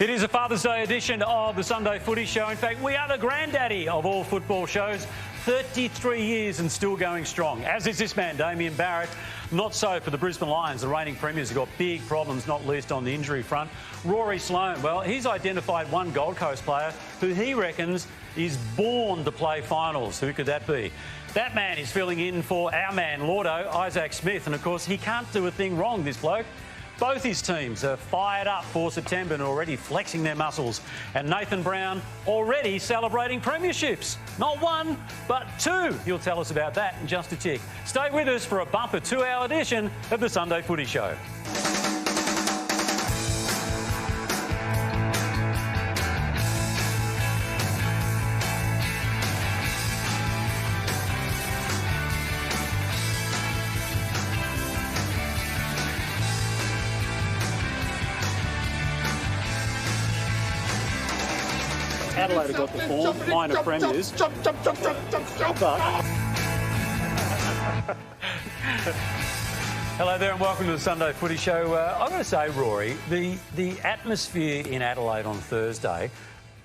It is a Father's Day edition of the Sunday Footy Show. In fact, we are the granddaddy of all football shows. 33 years and still going strong, as is this man, Damien Barrett. Not so for the Brisbane Lions. The reigning premiers have got big problems, not least on the injury front. Rory Sloane, well, he's identified one Gold Coast player who he reckons is born to play finals. Who could that be? That man is filling in for our man, Llordo, Isaac Smith. And, of course, he can't do a thing wrong, this bloke. Both his teams are fired up for September and already flexing their muscles. And Nathan Brown already celebrating premierships. Not one, but two. He'll tell us about that in just a tick. Stay with us for a bumper 2-hour edition of the Sunday Footy Show. Adelaide have got the form, minor premiers. Hello there and welcome to the Sunday Footy Show. I've got to say, Rory, the atmosphere in Adelaide on Thursday,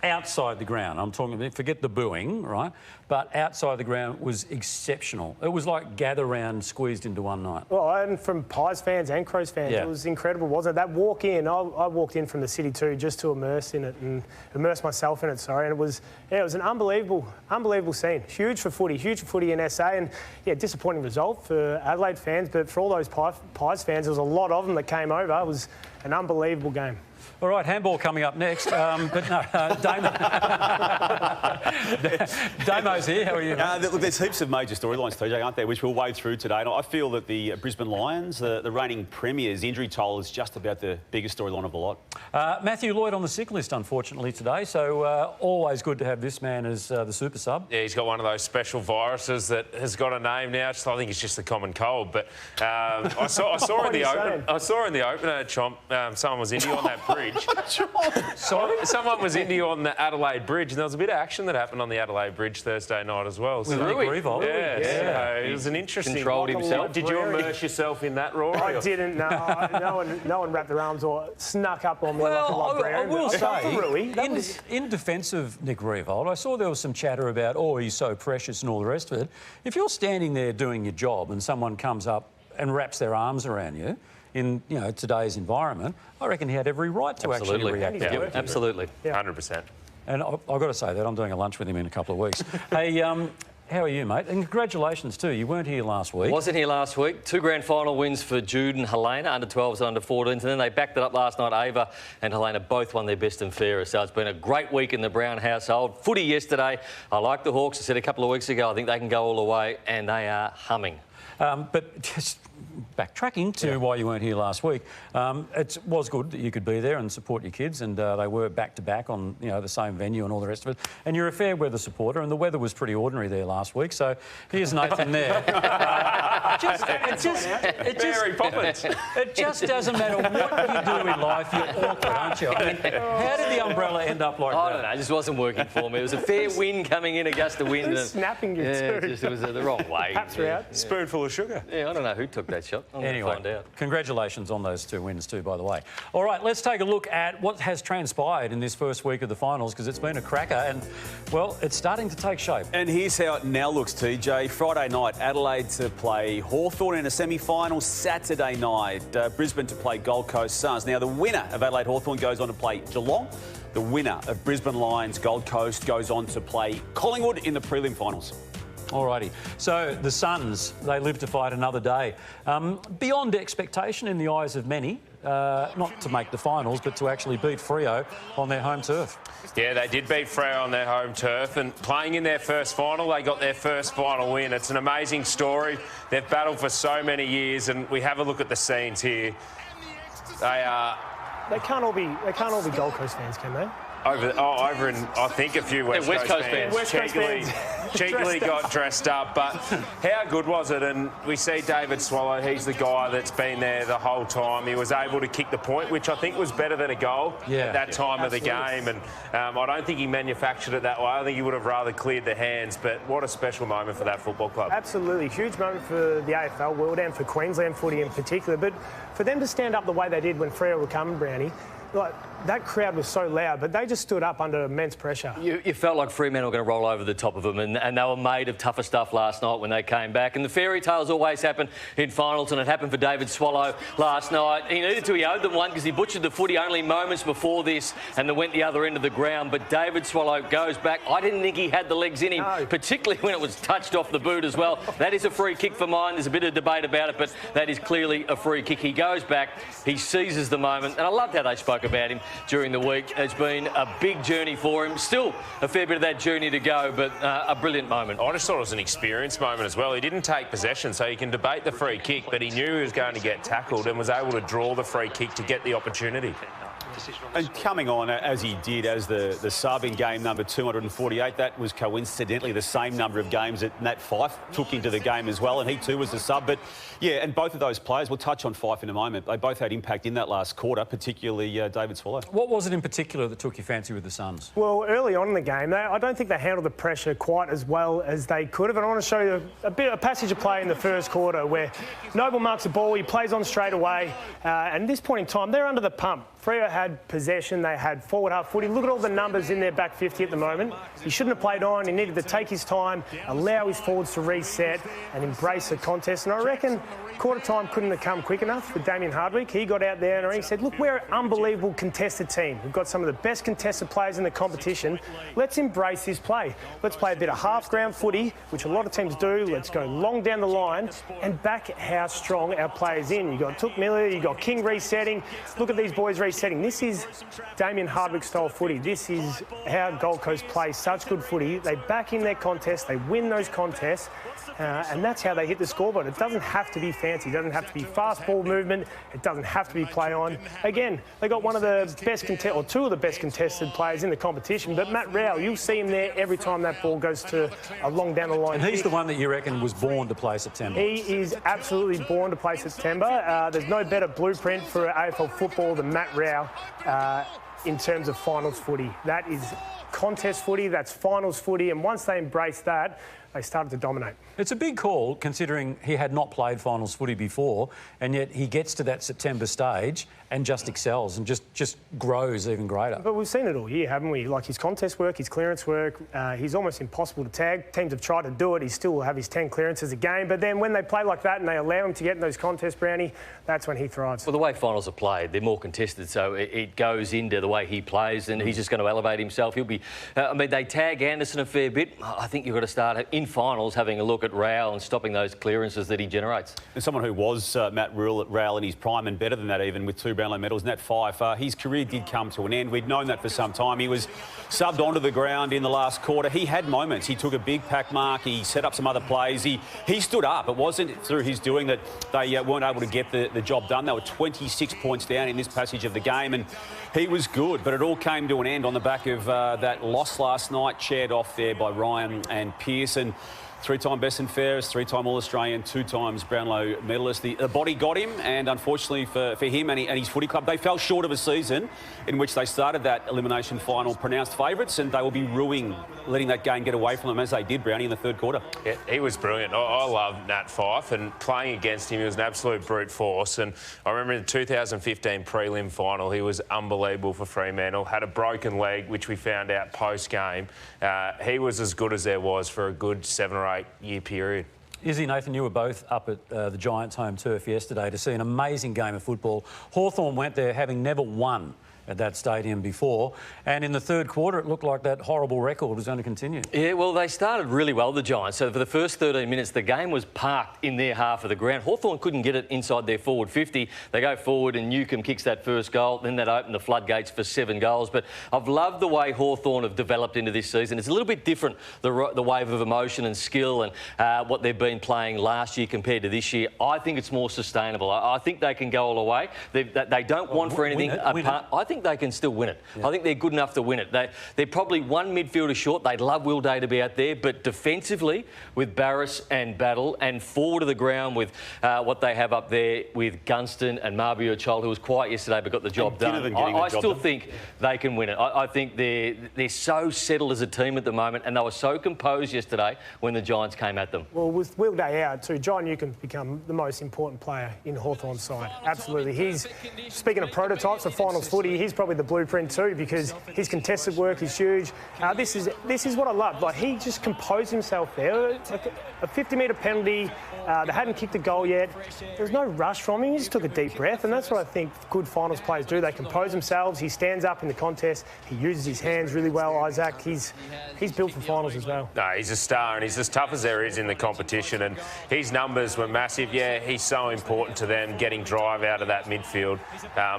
outside the ground, I'm talking about, forget the booing, right? But outside the ground was exceptional. It was like gather round squeezed into one night. Well, and from Pies fans and Crows fans, It was incredible, wasn't it? That walk in, I walked in from the city too, just to immerse myself in it, sorry. And it was an unbelievable scene. Huge for footy in SA, and disappointing result for Adelaide fans, but for all those Pies fans, there was a lot of them that came over. It was an unbelievable game. All right, handball coming up next. But no, Damo's here. How are you? Look, there's heaps of major storylines, TJ, aren't there, which we'll wade through today. And I feel that the Brisbane Lions, the reigning premiers, injury toll is just about the biggest storyline of the lot. Matthew Lloyd on the sick list, unfortunately, today. So always good to have this man as the super sub. Yeah, he's got one of those special viruses that has got a name now. I think it's just the common cold. But I saw in the opener, Chomp, someone was Indy on that bridge. Sorry? Someone was Indy on the Adelaide Bridge, and there was a bit of action that happened on the Adelaide Bridge Thursday night as well. So Revolt. Yeah. So it was an interesting... Controlled himself. Did you immerse yourself in that, Rory? I didn't, no. No one wrapped their arms or snuck up on me like a librarian. I will say, in defence of Nick Revolt, I saw there was some chatter about, he's so precious and all the rest of it. If you're standing there doing your job and someone comes up and wraps their arms around you, in today's environment, I reckon he had every right to actually react. Yeah, absolutely, 100%. And I've got to say that I'm doing a lunch with him in a couple of weeks. Hey, how are you, mate? And congratulations too. You weren't here last week. Wasn't here last week. 2 grand final wins for Jude and Helena, under 12s and under 14s, and then they backed it up last night. Ava and Helena both won their best and fairest. So it's been a great week in the Brown household. Footy yesterday. I like the Hawks. I said a couple of weeks ago I think they can go all the way, and they are humming. But just backtracking to why you weren't here last week, it was good that you could be there and support your kids, and they were back-to-back on the same venue and all the rest of it. And you're a fair weather supporter, and the weather was pretty ordinary there last week. So here's Nathan there. It just doesn't matter what you do in life, you're awkward, aren't you? I mean, how did the umbrella end up like that? I don't know. It just wasn't working for me. It was a fair wind coming in, a gust of wind. Snapping you too. It was the wrong way. Perhaps out. Spoonful of sugar. Yeah, I don't know who took that shot. I'm anyway, going to find out. Congratulations on those 2 wins too, by the way. All right, let's take a look at what has transpired in this first week of the finals, because it's been a cracker and, well, it's starting to take shape. And here's how it now looks, TJ. Friday night, Adelaide to play Hawthorn in a semi-final. Saturday night, Brisbane to play Gold Coast Suns. Now, the winner of Adelaide Hawthorn goes on to play Geelong. The winner of Brisbane Lions Gold Coast goes on to play Collingwood in the prelim finals. Alrighty, so the Suns, they live to fight another day. Beyond expectation in the eyes of many, not to make the finals, but to actually beat Freo on their home turf. Yeah, they did beat Freo on their home turf, and playing in their first final, they got their first final win. It's an amazing story. They've battled for so many years, and we have a look at the scenes here. They can't all be Gold Coast fans, can they? Over in, I think, a few West Coast fans cheekily got dressed up. But how good was it? And we see David Swallow, he's the guy that's been there the whole time. He was able to kick the point, which I think was better than a goal at that time of the game. And I don't think he manufactured it that way. I think he would have rather cleared the hands. But what a special moment for that football club. Absolutely. Huge moment for the AFL world and for Queensland footy in particular. But for them to stand up the way they did when Freo were coming, Browny, like, that crowd was so loud, but they just stood up under immense pressure. You felt like Fremantle were going to roll over the top of them, and they were made of tougher stuff last night when they came back. And the fairy tales always happen in finals, and it happened for David Swallow last night. He needed to. He owed them one because he butchered the footy only moments before this and then went the other end of the ground. But David Swallow goes back. I didn't think he had the legs in him, particularly when it was touched off the boot as well. That is a free kick for mine. There's a bit of debate about it, but that is clearly a free kick. He goes back. He seizes the moment, and I loved how they spoke about him during the week. It's been a big journey for him. Still a fair bit of that journey to go, but a brilliant moment. I just thought it was an experience moment as well. He didn't take possession, so you can debate the free kick, but he knew he was going to get tackled and was able to draw the free kick to get the opportunity. And coming on as he did as the sub in game number 248, that was coincidentally the same number of games that Nat Fyfe took into the game as well, and he too was the sub. But yeah, and both of those players, we'll touch on Fyfe in a moment, they both had impact in that last quarter, particularly David Swallow. What was it in particular that took your fancy with the Suns? Well, early on in the game, I don't think they handled the pressure quite as well as they could have. And I want to show you a passage of play in the first quarter where Noble marks the ball, he plays on straight away, and at this point in time, they're under the pump. Freo had possession, they had forward half footy. Look at all the numbers in their back 50 at the moment. He shouldn't have played on, he needed to take his time, allow his forwards to reset and embrace the contest. And I reckon quarter time couldn't have come quick enough with Damien Hardwick. He got out there and he said, look, we're an unbelievable contested team. We've got some of the best contested players in the competition. Let's embrace this play. Let's play a bit of half-ground footy, which a lot of teams do. Let's go long down the line and back how strong our players in. You've got Took Miller, you've got King resetting. Look at these boys resetting. This is Damien Hardwick style footy. This is how Gold Coast plays such good footy. They back in their contests, they win those contests, and that's how they hit the scoreboard. It doesn't have to be fancy. It doesn't have to be fast ball movement. It doesn't have to be play on. Again, they got one of the best or two of the best contested players in the competition, but Matt Rowell, you'll see him there every time that ball goes to a long down the line. And he's the one that you reckon was born to play September. He is absolutely born to play September. There's no better blueprint for AFL football than Matt Rowell in terms of finals footy. That is contest footy, that's finals footy, and once they embrace that, they started to dominate. It's a big call considering he had not played finals footy before, and yet he gets to that September stage and just excels and just grows even greater. But we've seen it all year, haven't we? Like his contest work, his clearance work, he's almost impossible to tag. Teams have tried to do it. He still will have his 10 clearances a game, but then when they play like that and they allow him to get in those contests, Browny, that's when he thrives. Well, the way finals are played, they're more contested, so it goes into the way he plays, and he's just going to elevate himself. He'll be... I mean, they tag Anderson a fair bit. I think you've got to start in finals having a look at Rowell and stopping those clearances that he generates. And someone who was Matt Rowell in his prime and better than that even with 2 Brownlow medals, Nat Fyfe, his career did come to an end. We'd known that for some time. He was subbed onto the ground in the last quarter. He had moments. He took a big pack mark. He set up some other plays. He stood up. It wasn't through his doing that they weren't able to get the job done. They were 26 points down in this passage of the game, and he was good. But it all came to an end on the back of that loss last night, chaired off there by Ryan and Pearson. 3-time best and fairest, 3-time All-Australian, 2 times Brownlow medalist. The body got him, and unfortunately for him and his footy club, they fell short of a season in which they started that elimination final pronounced favourites, and they will be ruining letting that game get away from them as they did, Brownie, in the third quarter. Yeah, he was brilliant. I love Nat Fyfe, and playing against him, he was an absolute brute force. And I remember in the 2015 prelim final, he was unbelievable for Fremantle, had a broken leg, which we found out post-game. He was as good as there was for a good 7 or 8 year period. Izzy, Nathan, you were both up at the Giants' home turf yesterday to see an amazing game of football. Hawthorn went there having never won at that stadium before, and in the third quarter it looked like that horrible record was going to continue. Yeah, well, they started really well, the Giants. So for the first 13 minutes the game was parked in their half of the ground. Hawthorn couldn't get it inside their forward 50. They go forward and Newcombe kicks that first goal, then that opened the floodgates for 7 goals. But I've loved the way Hawthorn have developed into this season. It's a little bit different, the wave of emotion and skill and what they've been playing last year compared to this year. I think it's more sustainable. I think they can go all the way. They don't want for anything apart. I think they can still win it. Yeah. I think they're good enough to win it. They're probably one midfielder short. They'd love Will Day to be out there, but defensively with Barris and Battle, and forward of the ground with what they have up there with Gunston and Marbury Child, who was quiet yesterday but got the job done. I still think they can win it. I think they're so settled as a team at the moment, and they were so composed yesterday when the Giants came at them. Well, with Will Day out too, John Newcomb's become the most important player in Hawthorn's side. Absolutely. He's, speaking of prototypes of finals footy, he's probably the blueprint too, because his contested work is huge. This is what I love. Like, he just composed himself there. Like a 50-metre penalty. They hadn't kicked a goal yet. There was no rush from him. He just took a deep breath, and that's what I think good finals players do. They compose themselves. He stands up in the contest. He uses his hands really well, Isaac. He's built for finals as well. No, he's a star, and he's as tough as there is in the competition, and his numbers were massive. Yeah, he's so important to them, getting drive out of that midfield.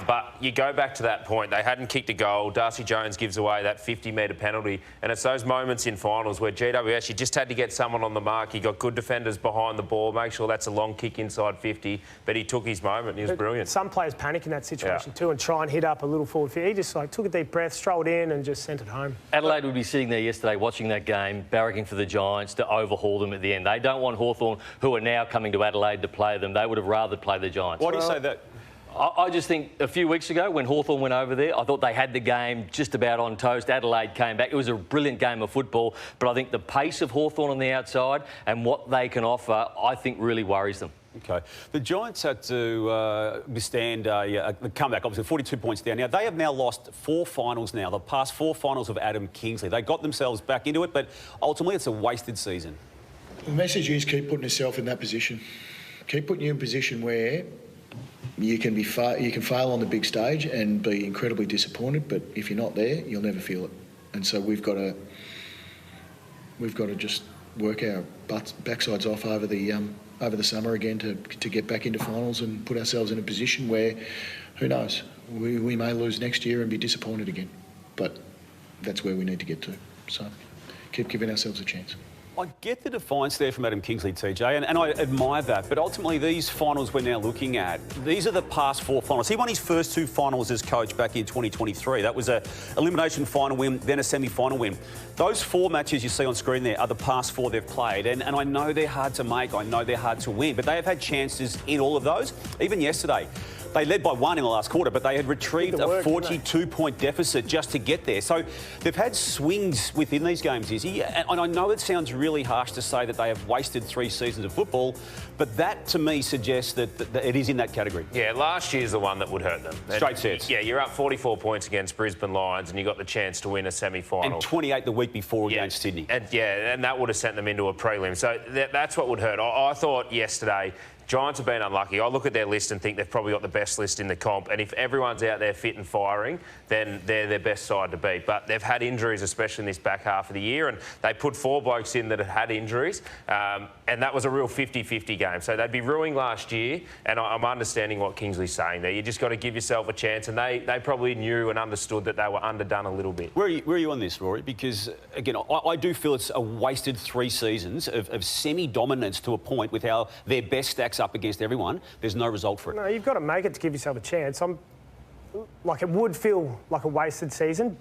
But you go back to that point, they hadn't kicked a goal. Darcy Jones gives away that 50-metre penalty, and it's those moments in finals where GWS, you just had to get someone on the mark. He got good defenders behind the ball, make sure that's a long kick inside 50, but he took his moment and he was brilliant. Some players panic in that situation too and try and hit up a little forward field. He just took a deep breath, strolled in and just sent it home. Adelaide would be sitting there yesterday watching that game, barracking for the Giants to overhaul them at the end. They don't want Hawthorn, who are now coming to Adelaide, to play them. They would have rather played the Giants. Why do you say that? I just think a few weeks ago when Hawthorn went over there, I thought they had the game just about on toast. Adelaide came back. It was a brilliant game of football, but I think the pace of Hawthorn on the outside and what they can offer, I think really worries them. OK. The Giants had to withstand a comeback, obviously 42 points down. Now, they have now lost 4 finals now, the past 4 finals of Adam Kingsley. They got themselves back into it, but ultimately it's a wasted season. The message is keep putting yourself in that position. Keep putting you in a position where you can fail on the big stage and be incredibly disappointed, but if you're not there, you'll never feel it. And so we've got to just work our backsides off over the summer again to get back into finals and put ourselves in a position where, who knows, we may lose next year and be disappointed again. But that's where we need to get to. So keep giving ourselves a chance. I get the defiance there from Adam Kingsley, TJ, and I admire that. But ultimately, these finals we're now looking at, these are the past 4 finals. He won his first 2 finals as coach back in 2023. That was a elimination final win, then a semi-final win. Those 4 matches you see on screen there are the past 4 they've played. And I know they're hard to make. I know they're hard to win. But they have had chances in all of those. Even yesterday, they led by 1 in the last quarter, but they had retrieved a 42-point deficit just to get there. So they've had swings within these games, Izzy. And I know it sounds really harsh to say that they have wasted 3 seasons of football, but that to me suggests that it is in that category. Yeah, last year's the one that would hurt them. Straight sets. Yeah, you're up 44 points against Brisbane Lions and you got the chance to win a semi-final. And 28 the week before against Sydney. And that would have sent them into a prelim. So that's what would hurt. I thought yesterday, Giants have been unlucky. I look at their list and think they've probably got the best list in the comp. And if everyone's out there fit and firing, then they're their best side to beat. But they've had injuries, especially in this back half of the year. And they put 4 blokes in that had injuries. And that was a real 50-50 game. So they'd be ruining last year. And I'm understanding what Kingsley's saying there. You just got to give yourself a chance. And they probably knew and understood that they were underdone a little bit. Where are you on this, Rory? Because, again, I do feel it's a wasted 3 seasons of semi-dominance to a point with how their best stacks up against everyone. There's no result for it. No, you've got to make it to give yourself a chance. It would feel like a wasted season,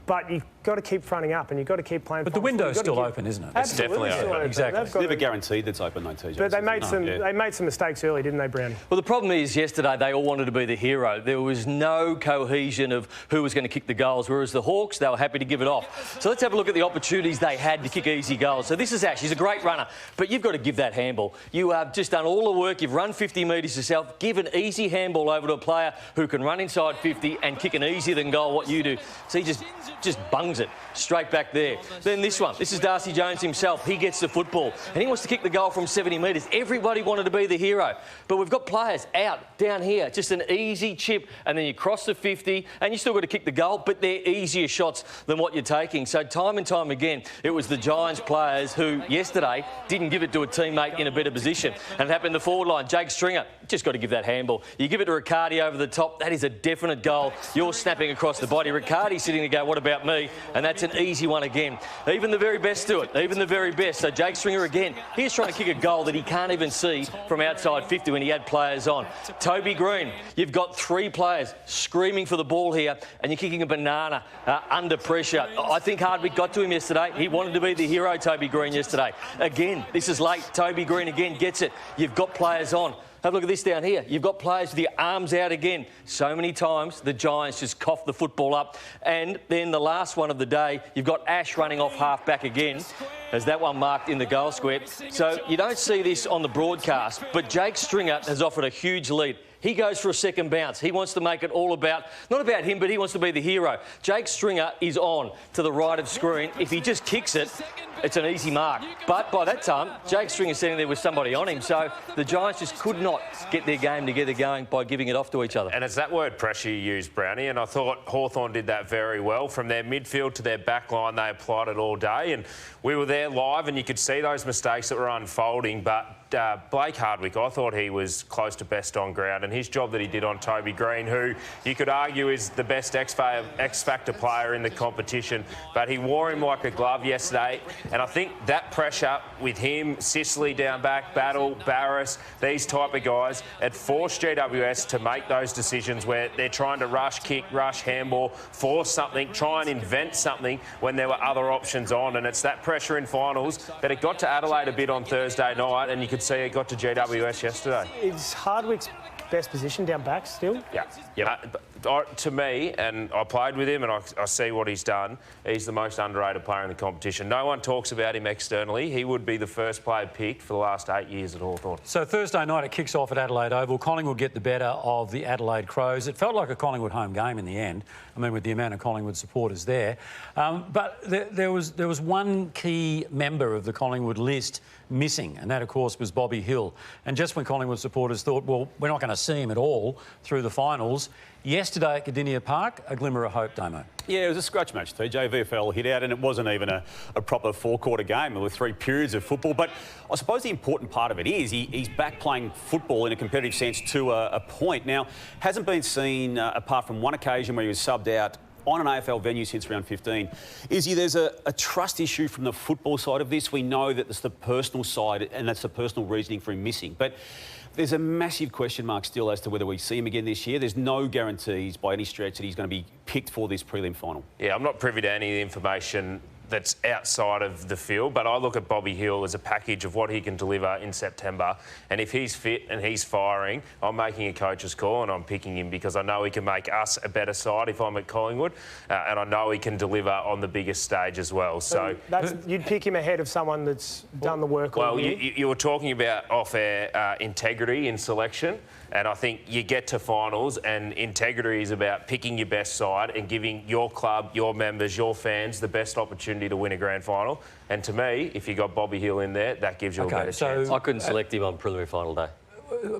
but you've got to keep fronting up and you've got to keep playing. But the window's still open, isn't it? It's definitely open. Exactly. It's never guaranteed that's open, though, TJ. But they made some mistakes early, didn't they, Browny? Well, the problem is yesterday they all wanted to be the hero. There was no cohesion of who was going to kick the goals, whereas the Hawks, they were happy to give it off. So let's have a look at the opportunities they had to kick easy goals. So this is Ash. He's a great runner, but you've got to give that handball. You have just done all the work. You've run 50 metres yourself. Give an easy handball over to a player who can run inside 50 and kick an easier than goal what you do. So he just bungs it straight back there. Then this one. This is Darcy Jones himself. He gets the football and he wants to kick the goal from 70 metres. Everybody wanted to be the hero. But we've got players out down here. Just an easy chip and then you cross the 50 and you still got to kick the goal, but they're easier shots than what you're taking. So time and time again, it was the Giants players who yesterday didn't give it to a teammate in a better position. And it happened in the forward line. Jake Stringer, just got to give that handball. You give it to Riccardi over the top. That is a definite goal. You're snapping across the body. Riccardi's sitting to go, what about me? And that's an easy one again. Even the very best do it. Even the very best. So Jake Stringer again. He's trying to kick a goal that he can't even see from outside 50 when he had players on. Toby Green, you've got 3 players screaming for the ball here and you're kicking a banana under pressure. I think Harvey got to him yesterday. He wanted to be the hero, Toby Green, yesterday. Again, this is late. Toby Green again gets it. You've got players on. Have a look at this down here. You've got players with your arms out again. So many times the Giants just cough the football up. And then the last one of the day, you've got Ash running off half back again. As that one marked in the goal square. So you don't see this on the broadcast, but Jake Stringer has offered a huge lead. He goes for a second bounce. He wants to make it all about, not about him, but he wants to be the hero. Jake Stringer is on to the right of screen. If he just kicks it, it's an easy mark. But by that time, Jake Stringer's sitting there with somebody on him. So the Giants just could not get their game together going by giving it off to each other. And it's that word pressure you used, Brownie, and I thought Hawthorn did that very well. From their midfield to their back line, they applied it all day. And we were there live and you could see those mistakes that were unfolding. But Blake Hardwick, I thought he was close to best on ground, and his job that he did on Toby Green, who you could argue is the best X-Factor player in the competition, but he wore him like a glove yesterday. And I think that pressure with him, Sicily down back, Battle, Barris, these type of guys, it forced GWS to make those decisions where they're trying to rush kick, rush handball, force something, try and invent something when there were other options on. And it's that pressure in finals that it got to Adelaide a bit on Thursday night, and you could see it got to GWS yesterday. Is Hardwick's best position down back still? Yeah. To me, and I played with him and I see what he's done, he's the most underrated player in the competition. No one talks about him externally. He would be the first player picked for the last 8 years at Hawthorn. So Thursday night it kicks off at Adelaide Oval. Collingwood get the better of the Adelaide Crows. It felt like a Collingwood home game in the end. I mean, with the amount of Collingwood supporters there. But there was one key member of the Collingwood list missing, and that, of course, was Bobby Hill. And just when Collingwood supporters thought, well, we're not going to see him at all through the finals, yesterday at Cardinia Park, a glimmer of hope, Damo. Yeah, it was a scratch match, TJ. VFL hit out, and it wasn't even a proper four-quarter game. There were 3 periods of football. But I suppose the important part of it is he's back playing football in a competitive sense to a point. Now, hasn't been seen, apart from one occasion where he was subbed out on an AFL venue since round 15. Izzy, there's a trust issue from the football side of this. We know that it's the personal side, and that's the personal reasoning for him missing. But there's a massive question mark still as to whether we see him again this year. There's no guarantees by any stretch that he's going to be picked for this prelim final. Yeah, I'm not privy to any of the information that's outside of the field, but I look at Bobby Hill as a package of what he can deliver in September, and if he's fit and he's firing, I'm making a coach's call and I'm picking him because I know he can make us a better side if I'm at Collingwood, and I know he can deliver on the biggest stage as well. So you'd pick him ahead of someone that's done the work all year? Well, you were talking about off-air integrity in selection, and I think you get to finals and integrity is about picking your best side and giving your club, your members, your fans the best opportunity to win a grand final. And to me, if you got Bobby Hill in there, that gives you a better chance. I couldn't select him on preliminary final day.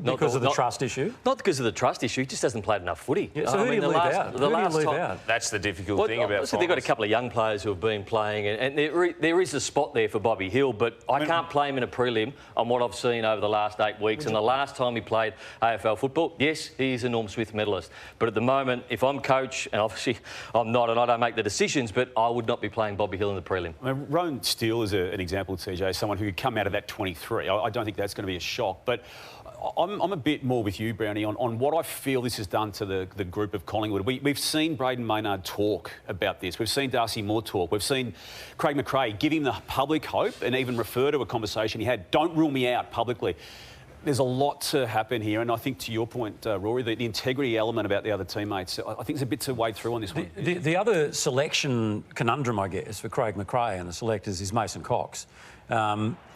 Because of the trust issue? Not because of the trust issue. He just hasn't played enough footy. Yeah, so who do you leave out? Who do you leave out? That's the difficult thing about finals. They've got a couple of young players who have been playing, and there is a spot there for Bobby Hill, but I can't play him in a prelim on what I've seen over the last 8 weeks. And the last time he played AFL football, yes, he's a Norm Smith medalist. But at the moment, if I'm coach, and obviously I'm not and I don't make the decisions, but I would not be playing Bobby Hill in the prelim. I mean, Rowan Steele is an example, TJ, someone who could come out of that 23. I don't think that's going to be a shock, but I'm a bit more with you, Brownie, on what I feel this has done to the group of Collingwood. We've seen Braden Maynard talk about this. We've seen Darcy Moore talk. We've seen Craig McRae give him the public hope and even refer to a conversation he had. Don't rule me out publicly. There's a lot to happen here, and I think to your point, Rory, the integrity element about the other teammates, I think there's a bit to wade through on this one. The other selection conundrum, I guess, for Craig McRae and the selectors is Mason Cox.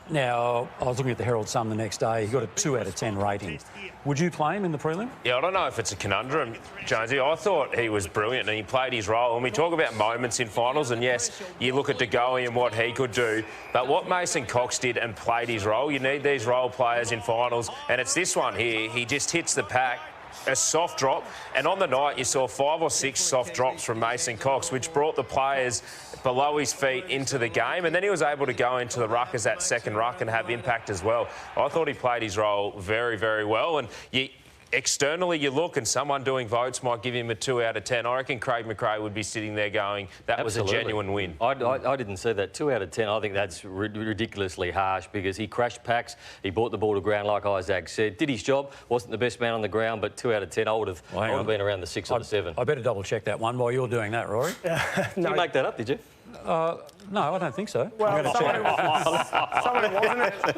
Now, I was looking at the Herald Sun the next day. He got a 2 out of 10 rating. Would you play him in the prelim? Yeah, I don't know if it's a conundrum, Jonesy. I thought he was brilliant and he played his role. And we talk about moments in finals, and yes, you look at DeGoey and what he could do. But what Mason Cox did and played his role, you need these role players in finals. And it's this one here. He just hits the pack. A soft drop, and on the night you saw 5 or 6 soft drops from Mason Cox, which brought the players below his feet into the game, and then he was able to go into the ruck as that second ruck and have impact as well. I thought he played his role very, very well, and externally you look and someone doing votes might give him a 2 out of 10. I reckon Craig McRae would be sitting there going, that was a genuine win. I didn't say that. 2 out of 10, I think that's ridiculously harsh because he crashed packs, he brought the ball to ground like Isaac said, did his job, wasn't the best man on the ground, but 2 out of 10, I would have been around the 6 or the 7. I better double check that one while you're doing that, Rory. Did you make that up, did you? No, I don't think so. Well,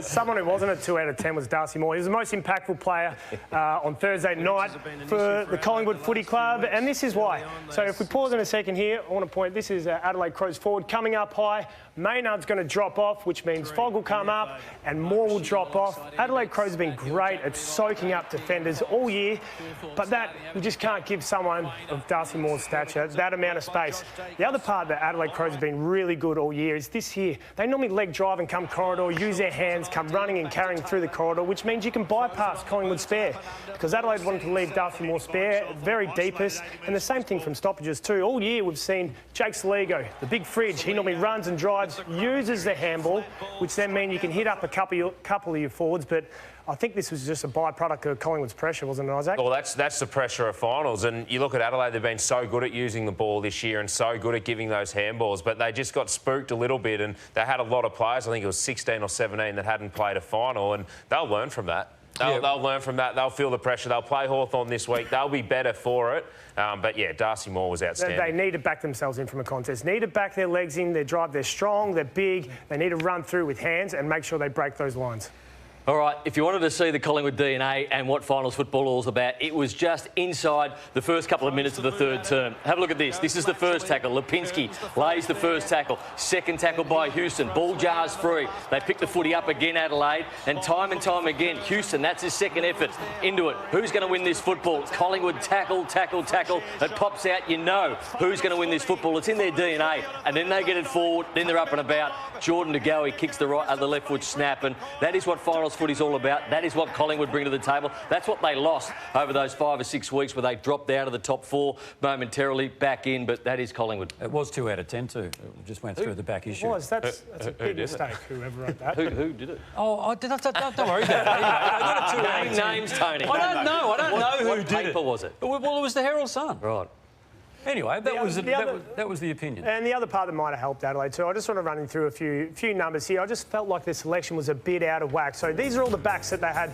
someone who wasn't a 2 out of 10 was Darcy Moore. He was the most impactful player on Thursday night for the Collingwood Footy Club, and this is why. So if we pause in a second here, I want to point, this is Adelaide Crows forward coming up high. Maynard's going to drop off, which means Fogg will come up and Moore will drop off. Adelaide Crows have been great at soaking up defenders all year, but that you just can't give someone of Darcy Moore's stature that amount of space. The other part that Adelaide Crows have been really good all year is this year. They normally leg drive and come corridor, use their hands, come running and carrying through the corridor, which means you can bypass Collingwood spare, because Adelaide wanted to leave Darcy Moore spare, very deepest, and the same thing from stoppages too. All year we've seen Jake Saligo, the big fridge. He normally runs and drives, uses the handball, which then means you can hit up a couple of your forwards, but I think this was just a byproduct of Collingwood's pressure, wasn't it, Isaac? Well, that's the pressure of finals. And you look at Adelaide, they've been so good at using the ball this year and so good at giving those handballs, but they just got spooked a little bit, and they had a lot of players, I think it was 16 or 17, that hadn't played a final, and they'll learn from that. They'll learn from that. They'll feel the pressure. They'll play Hawthorn this week. They'll be better for it. But, yeah, Darcy Moore was outstanding. They need to back themselves in from a contest. Need to back their legs in, their drive. They're strong, they're big. They need to run through with hands and make sure they break those lines. All right, if you wanted to see the Collingwood DNA and what finals football is about, it was just inside the first couple of minutes of the third term. Have a look at this. This is the first tackle. Lipinski lays the first tackle. Second tackle by Houston. Ball jars free. They pick the footy up again, Adelaide. And time again, Houston, that's his second effort into it. Who's going to win this football? Collingwood tackle. It pops out. You know who's going to win this football. It's in their DNA. And then they get it forward. Then they're up and about. Jordan De Goey kicks the left foot snap. And that is what finals footy's all about. That is what Collingwood bring to the table. That's what they lost over those 5 or 6 weeks where they dropped out of the top 4 momentarily, back in, but that is Collingwood. It was 2 out of 10 too. It just went through the back issue. That's a big mistake, whoever wrote that. Who did it? Oh, don't worry about it. Names, Tony. I don't know who did it. What paper was it? Well, it was the Herald Sun. Right. Anyway, that was the opinion. And the other part that might have helped Adelaide too, I just want to run through a few numbers here. I just felt like the selection was a bit out of whack. So these are all the backs that they had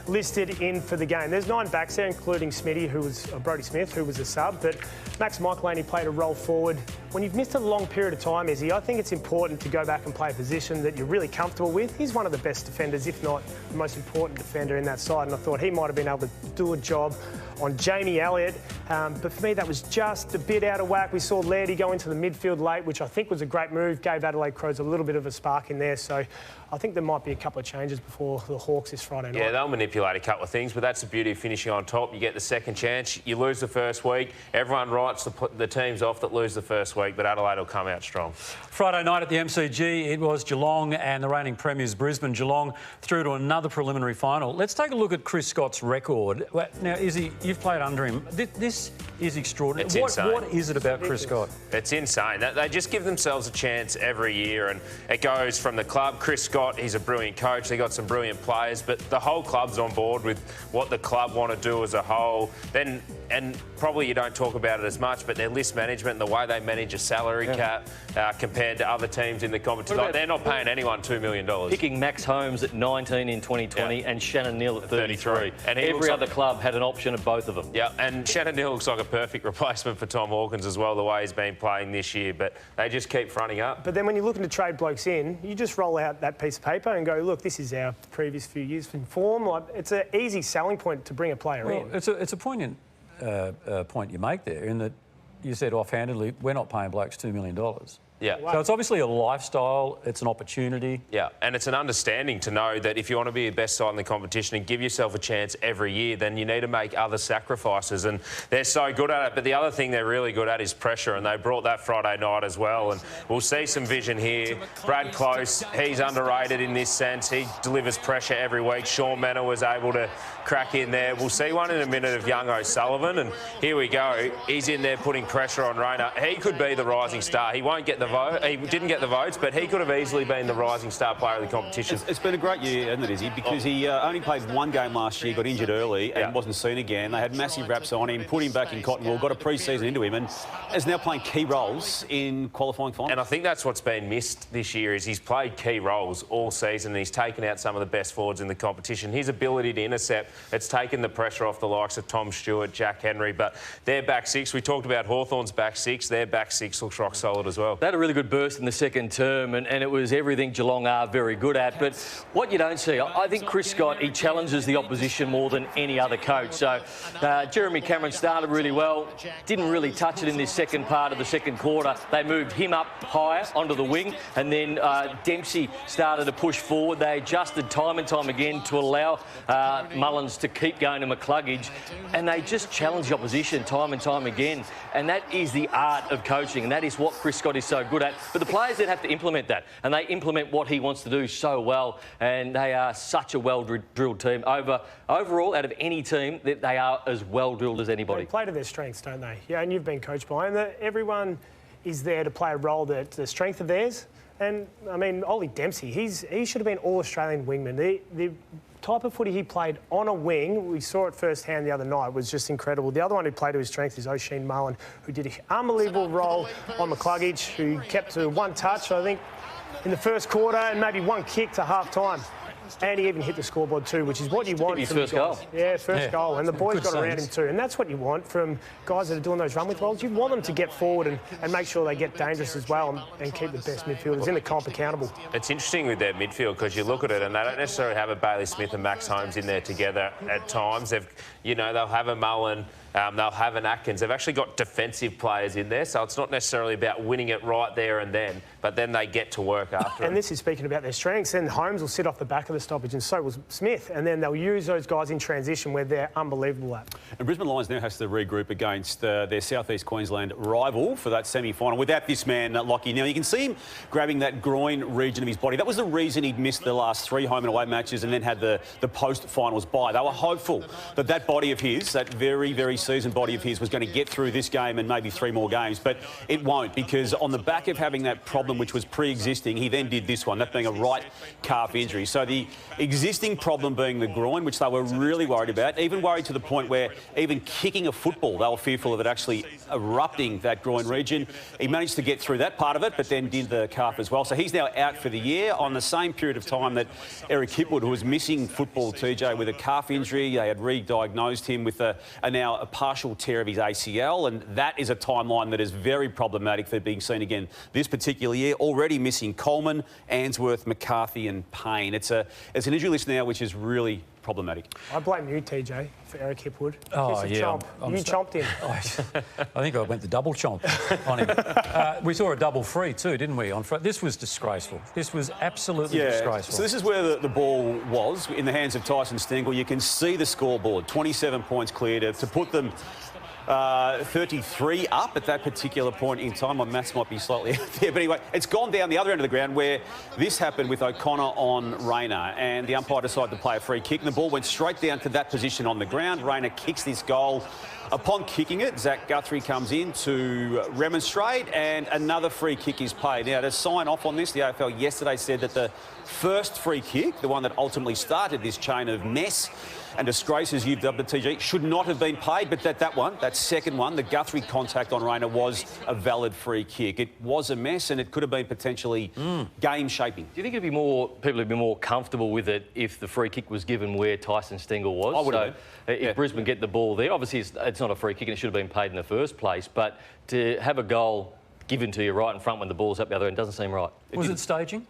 listed in for the game. There's 9 backs there, including Smitty, who was Brodie Smith, who was a sub. But Max Michelini played a role forward. When you've missed a long period of time, Izzy, I think it's important to go back and play a position that you're really comfortable with. He's one of the best defenders, if not the most important defender in that side, and I thought he might have been able to do a job on Jamie Elliott. But for me, that was just a bit out of whack. We saw Lairdy go into the midfield late, which I think was a great move, gave Adelaide Crows a little bit of a spark in there. So I think there might be a couple of changes before the Hawks this Friday night. Yeah, they'll manipulate a couple of things, but that's the beauty of finishing on top. You get the second chance. You lose the first week. Everyone writes the teams off that lose the first week, but Adelaide will come out strong. Friday night at the MCG, it was Geelong and the reigning premiers Brisbane. Geelong through to another preliminary final. Let's take a look at Chris Scott's record. Now, Izzy, you've played under him. This is extraordinary. It's insane. What is it about Chris Scott? It's insane. They just give themselves a chance every year, and it goes from the club. Chris Scott, he's a brilliant coach. They got some brilliant players, but the whole club's on board with what the club want to do as a whole. Then, and probably you don't talk about it as much, but their list management and the way they manage a salary cap compared to other teams in the competition. Like, they're not paying anyone $2 million. Picking Max Holmes at 19 in 2020 and Shannon Neal at 33. And every other club had an option of both of them. Yeah, and Shannon Neal looks like a perfect replacement for Tom Hawkins as well, the way he's been playing this year, but they just keep fronting up. But then when you're looking to trade blokes in, you just roll out that piece of paper and go, look, this is our previous few years in form. Like, it's an easy selling point to bring a player in. It's a poignant point you make there, in that you said offhandedly, we're not paying blokes $2 million. Yeah. So it's obviously a lifestyle, it's an opportunity. Yeah, and it's an understanding to know that if you want to be the best side in the competition and give yourself a chance every year, then you need to make other sacrifices, and they're so good at it. But the other thing they're really good at is pressure, and they brought that Friday night as well, and we'll see some vision here. Brad Close, he's underrated in this sense. He delivers pressure every week. Sean Mena was able to crack in there. We'll see one in a minute of young O'Sullivan, and here we go. He's in there putting pressure on Rayner. He could be the rising star. He won't get the vote. He didn't get the votes, but he could have easily been the rising star player of the competition. It's been a great year, hasn't it, Izzy? Because he only played 1 game last year, got injured early and wasn't seen again. They had massive raps on him, put him back in cotton wool, got a pre-season into him, and is now playing key roles in qualifying finals. And I think that's what's been missed this year, is he's played key roles all season and he's taken out some of the best forwards in the competition. His ability to intercept, it's taken the pressure off the likes of Tom Stewart, Jack Henry, but their back six, we talked about Hawthorn's back six, their back six looks rock solid as well. They had a really good burst in the second term, and it was everything Geelong are very good at. But what you don't see, I think Chris Scott, he challenges the opposition more than any other coach. So Jeremy Cameron started really well, didn't really touch it in this second part of the second quarter. They moved him up higher onto the wing, and then Dempsey started to push forward. They adjusted time and time again to allow Mullins to keep going to McCluggage, and they just challenged the opposition time and time again. And that is the art of coaching, and that is what Chris Scott is so good at. But the players then have to implement that, and they implement what he wants to do so well, and they are such a well-drilled team. Overall, out of any team, they are as well-drilled as anybody. They play to their strengths, don't they? Yeah, and you've been coached by them. Everyone is there to play a role that's the strength of theirs. And, I mean, Ollie Dempsey, he should have been all-Australian wingman. The type of footy he played on a wing, we saw it firsthand the other night, was just incredible. The other one who played to his strength is O'Sheen Mullen, who did an unbelievable role on McCluggage, who kept to one touch, I think, in the first quarter, and maybe one kick to half-time. And he even hit the scoreboard too, which is what you want. His first goal. Yeah, first goal. And the boys got around him too. And that's what you want from guys that are doing those run-with roles. You want them to get forward and make sure they get dangerous as well and keep the best midfielders in the comp accountable. It's interesting with their midfield because you look at it and they don't necessarily have a Bailey Smith and Max Holmes in there together at times. They'll have a Mullen, they'll have an Atkins. They've actually got defensive players in there, so it's not necessarily about winning it right there and then, but then they get to work after. And this is speaking about their strengths. And Holmes will sit off the back of the stoppage, and so will Smith. And then they'll use those guys in transition where they're unbelievable at. And Brisbane Lions now has to regroup against their South East Queensland rival for that semi-final without this man, Lockie. Now, you can see him grabbing that groin region of his body. That was the reason he'd missed the last 3 home and away matches and then had the post-finals bye. They were hopeful that that body of his, that very, very seasoned body of his, was going to get through this game and maybe 3 more games. But it won't, because on the back of having that problem, which was pre-existing, he then did this one, that being a right calf injury. So the existing problem being the groin, which they were really worried about, even worried to the point where even kicking a football, they were fearful of it actually erupting that groin region. He managed to get through that part of it, but then did the calf as well. So he's now out for the year on the same period of time that Eric Hipwood, who was missing football, TJ, with a calf injury. They had re-diagnosed him with now a partial tear of his ACL, and that is a timeline that is very problematic for being seen again this particular year. Already missing Coleman, Answorth, McCarthy and Payne. It's an injury list now which is really problematic. I blame you, TJ, for Eric Hipwood. Oh, yeah. You chomped him. I think I went the double chomp on him. We saw a double free too, didn't we? This was disgraceful. This was absolutely disgraceful. So this is where the ball was, in the hands of Tyson Stengel. You can see the scoreboard, 27 points cleared to put them 33 up at that particular point in time. My maths might be slightly out there, but anyway, it's gone down the other end of the ground where this happened with O'Connor on Rayner, and the umpire decided to play a free kick, and the ball went straight down to that position on the ground. Rayner kicks this goal. Upon kicking it, Zach Guthrie comes in to remonstrate, and another free kick is paid. Now, to sign off on this, the AFL yesterday said that the first free kick, the one that ultimately started this chain of mess and disgrace, as you've dubbed it, TG, should not have been paid, but that second one, the Guthrie contact on Rayner, was a valid free kick. It was a mess, and it could have been potentially game-shaping. Do you think people would be more comfortable with it if the free kick was given where Tyson Stengel was? I would have. If Brisbane get the ball there, obviously it's not a free kick and it should have been paid in the first place, but to have a goal given to you right in front when the ball's up the other end doesn't seem right. Was it staging?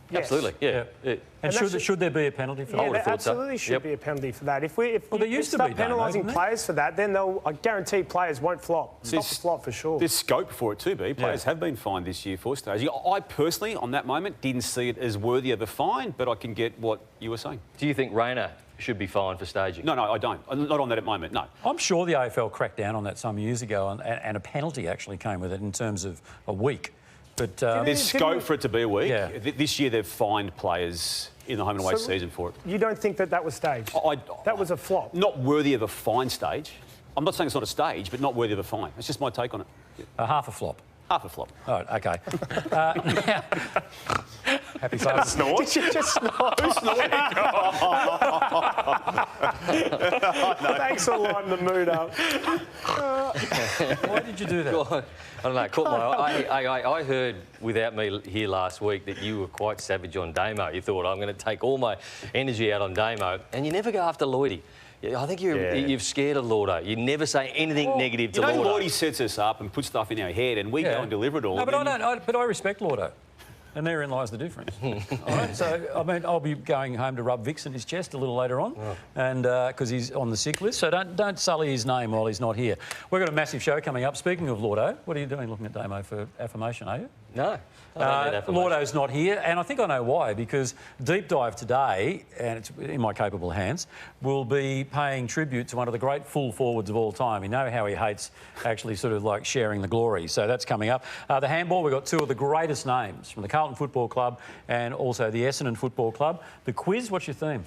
Yes. Absolutely, yeah. And should there be a penalty for that? Yeah, there absolutely should be a penalty for that. If we start penalising players for that, then I guarantee players won't flop. Stop the flop for sure. There's scope for it too, B. Players have been fined this year for staging. I personally, on that moment, didn't see it as worthy of a fine, but I can get what you were saying. Do you think Rayner should be fined for staging? No, I don't. Not on that at the moment, no. I'm sure the AFL cracked down on that some years ago, and a penalty actually came with it in terms of a week. But there's scope for it to be a week. Yeah. This year they've fined players in the home and away season for it. You don't think that was staged? That was a flop? Not worthy of a fine stage. I'm not saying it's not a stage, but not worthy of a fine. It's just my take on it. Half a flop. Half a flop. All right, OK. Happy Father's snort? Did you just snort? Who snorted? No. Thanks for lighting the mood up. Why did you do that? I don't know. Caught my eye. I heard without me here last week that you were quite savage on Damo. You thought, I'm going to take all my energy out on Damo, and you never go after Lloydie. Yeah, I think you've scared of Llordo. You never say anything negative to Llordo. Llordo sets us up and puts stuff in our head, and we go and deliver it all. No, but I respect Llordo. And therein lies the difference. All right, so, I mean, I'll be going home to rub Vicks in his chest a little later on, and because he's on the sick list, so don't sully his name while he's not here. We've got a massive show coming up. Speaking of Llordo, what are you doing looking at Damo for affirmation, are you? No. Llordo's not here, and I think I know why, because Deep Dive today, and it's in my capable hands, will be paying tribute to one of the great full forwards of all time. You know how he hates actually sort of like sharing the glory, so that's coming up. The handball, we've got two of the greatest names from the Carlton Football Club and also the Essendon Football Club. The quiz, what's your theme?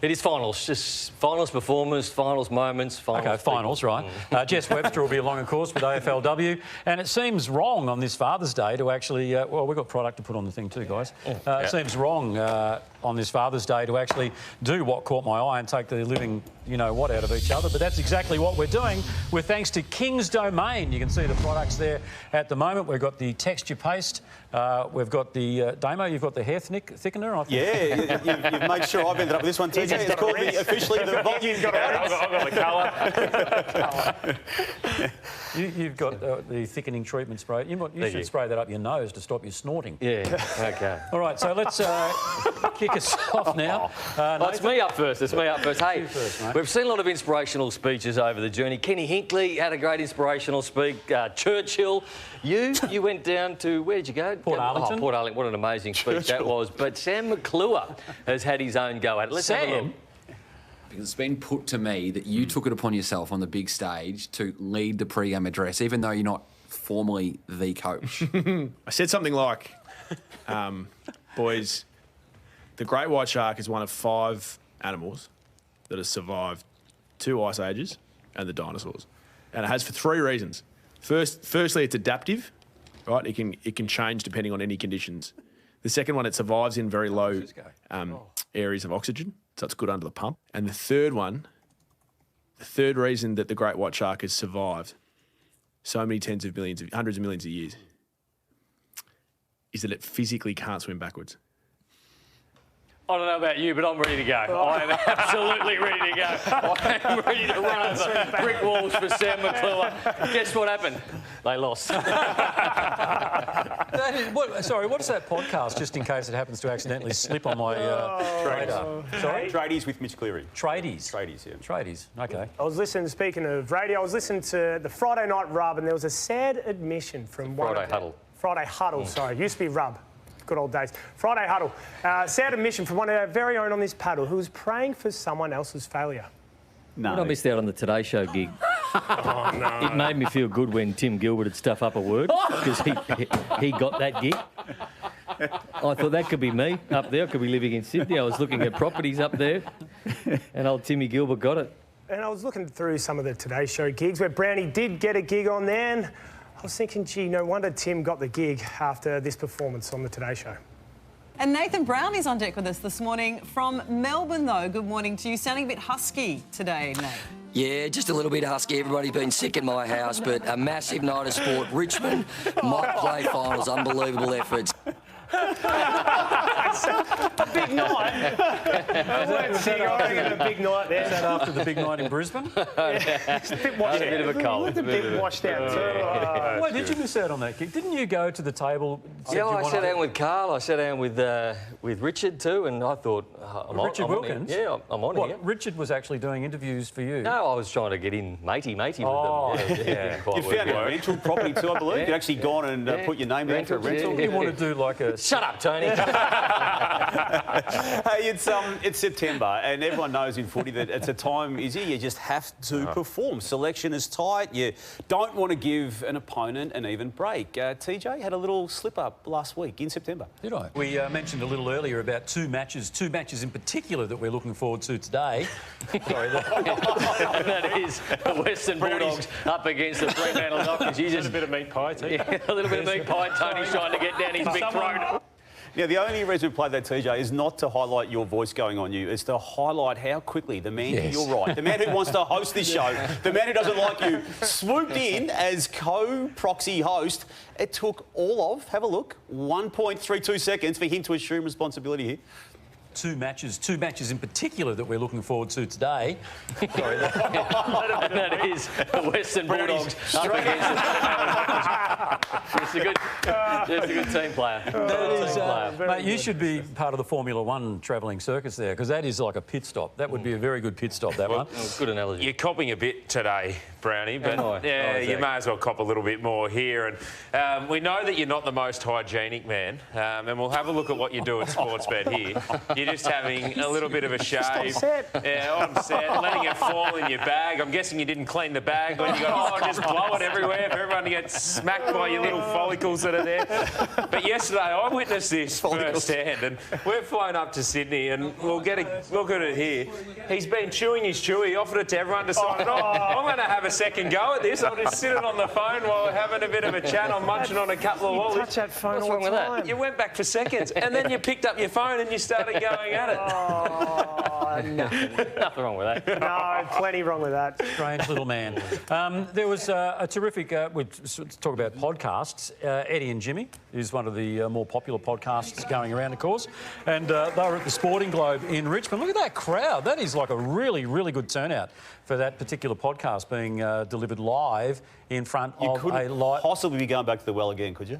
It is finals, just finals performers, finals moments, finals. Okay, finals, right. Jess Webster will be along, of course, with AFLW. And it seems wrong on this Father's Day to actually... well, we've got product to put on the thing too, guys. It seems wrong on this Father's Day to actually do what caught my eye and take the living you-know-what out of each other. But that's exactly what we're doing with thanks to King's Domain. You can see the products there at the moment. We've got the texture paste. We've got the... Damo, you've got the hair thickener, I think. Yeah, you've made sure I've ended up with this one too. It's called officially the volume. I've got the colour. You've got the thickening treatment spray. You should spray that up your nose to stop you snorting. Yeah, OK. All right, so let's kick us off now. It's me up first. Hey, we've seen a lot of inspirational speeches over the journey. Kenny Hinkley had a great inspirational speak. Churchill, you went down to, where did you go? Port Arlington. Oh, Port Arlington. What an amazing speech that was. But Sam McClure has had his own go at it. Let's have a look. Because it's been put to me that you took it upon yourself on the big stage to lead the pre-game address, even though you're not formally the coach. I said something like, boys, the great white shark is one of 5 animals that has survived 2 ice ages and the dinosaurs. And it has for 3 reasons. Firstly, it's adaptive, right? It can change depending on any conditions. The second one, it survives in very low areas of oxygen, so it's good under the pump. And the third reason that the great white shark has survived so many hundreds of millions of years is that it physically can't swim backwards. I don't know about you, but I'm ready to go. I am absolutely ready to go. I am ready to run over brick walls for Sam McClure. Guess what happened? They lost. Sorry, what is that podcast, just in case it happens to accidentally slip on my radar? Sorry? Tradies with Mitch Cleary. Tradies? Tradies, yeah. Tradies, OK. I was listening, speaking of radio, I was listening to the Friday Night Rub, and there was a sad admission from one Friday Huddle. Friday Huddle, sorry. It used to be Rub. Good old days. Friday Huddle. Sad admission from one of our very own on this paddle who was praying for someone else's failure. No. I missed out on the Today Show gig. Oh, no. It made me feel good when Tim Gilbert would stuff up a word because he got that gig. I thought that could be me up there. I could be living in Sydney. I was looking at properties up there and old Timmy Gilbert got it. And I was looking through some of the Today Show gigs where Browny did get a gig on there. And I was thinking, gee, no wonder Tim got the gig after this performance on the Today Show. And Nathan Browny's on deck with us this morning from Melbourne, though. Good morning to you. Sounding a bit husky today, Nate. Yeah, just a little bit husky. Everybody's been sick in my house, but a massive night of sport. Richmond might play finals. Unbelievable efforts. A big night. A big night there. Is that after the big night in Brisbane? It's a bit washed out. A bit of a cold. It's a bit washed out too. Why did you miss out on that gig? Didn't you go to the table? Yeah, I sat down with Carl. I sat down with Richard too, and I thought, I'm Richard on Wilkins? Yeah, I'm on here. Richard was actually doing interviews for you. No, I was trying to get in matey with them. Yeah. You found a rental property too, I believe. You'd actually gone and put your name down for a rental. You want to do like a... Shut up, Tony. Hey, it's September, and everyone knows in footy that it's a time, Izzy, you just have to perform. Selection is tight. You don't want to give an opponent an even break. TJ had a little slip-up last week in September. Did I? We mentioned a little earlier about two matches in particular that we're looking forward to today. Sorry, that is the Western Bulldogs up against the Fremantle Dockers. You just a bit of meat pie, too. Yeah, a little bit of meat pie. Tony's trying to get down his big throat. Now, the only reason we played that, TJ, is not to highlight your voice going on you. It's to highlight how quickly the man, you're right, the man who wants to host this show, the man who doesn't like you, swooped in as co-proxy host. It took all of, have a look, 1.32 seconds for him to assume responsibility here. two matches in particular that we're looking forward to today. Sorry, that is the Western Bulldogs up against Just a good team player. Mate, you should be part of the Formula One travelling circus there, because that is like a pit stop. That would be a very good pit stop, that one. Good analogy. You're copping a bit today, Brownie, but you may as well cop a little bit more here. And we know that you're not the most hygienic man, and we'll have a look at what you do at Sportsbet here. You're just having a little bit of a shave. On set. Yeah, on set, letting it fall in your bag. I'm guessing you didn't clean the bag when you got, just blow it everywhere for everyone to get smacked by your little follicles that are there. But yesterday, I witnessed this firsthand, and we've flown up to Sydney, and we'll get a look at it here. He's been chewing his chew. He offered it to everyone, decided, I'm going to have a second go at this. I'll just sit it on the phone while we're having a bit of a chat. I'm munching on a couple of lollies. Touch that phone. What's wrong with that? You went back for seconds, and then you picked up your phone and you started going at it. Nothing wrong with that. No, plenty wrong with that. Strange little man. There was a terrific, we talk about podcasts, Eddie and Jimmy is one of the more popular podcasts going around, of course, and they were at the Sporting Globe in Richmond. Look at that crowd. That is like a really, really good turnout for that particular podcast being delivered live in front of a live... possibly be going back to the well again, could you?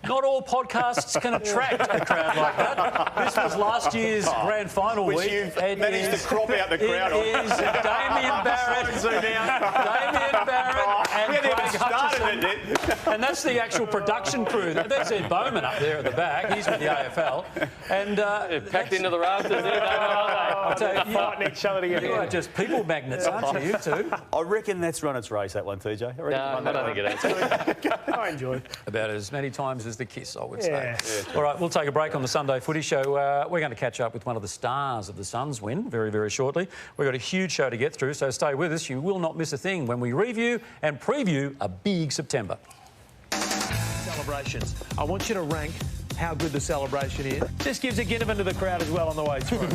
Not all podcasts can attract a crowd like that. This was last year's grand final Which week. you've managed to crop out the crowd It is Damien Barrett, Damien Barrett and Craig Hutchison. And that's the actual production crew. That's Ed Bowman up there at the back. He's with the AFL. And packed into the rafters there, I'll tell you, Fighting each other to get you are just people magnets, aren't you two? I reckon that's run its race, that one, TJ. I don't think it has. I enjoy it. About as many times as the kiss, I would say. Yeah. All right, we'll take a break on the Sunday Footy Show. We're going to catch up with one of the stars of the Suns win very, very shortly. We've got a huge show to get through, so stay with us. You will not miss a thing when we review and preview a big September. Celebrations. I want you to rank how good the celebration is. This gives a Ginnivan to the crowd as well on the way through.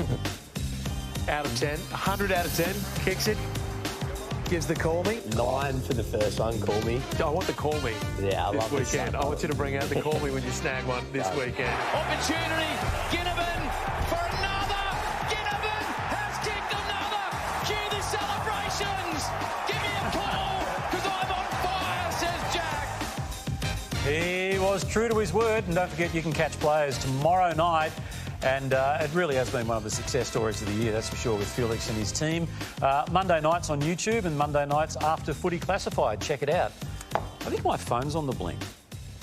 Out of 10. 100 out of 10. Kicks it. Gives the call me. 9 for the first one, call me. I want the call me. Yeah, I love this weekend. I want you to bring out the call me when you snag one this weekend. Opportunity. Ginnivan for another. Ginnivan has kicked another. Cue the celebrations. Give me a call because I'm on fire, says Jack. He was true to his word, and don't forget you can catch players tomorrow night. And it really has been one of the success stories of the year, that's for sure, with Felix and his team. Monday nights on YouTube and Monday nights after Footy Classified. Check it out. I think my phone's on the blink.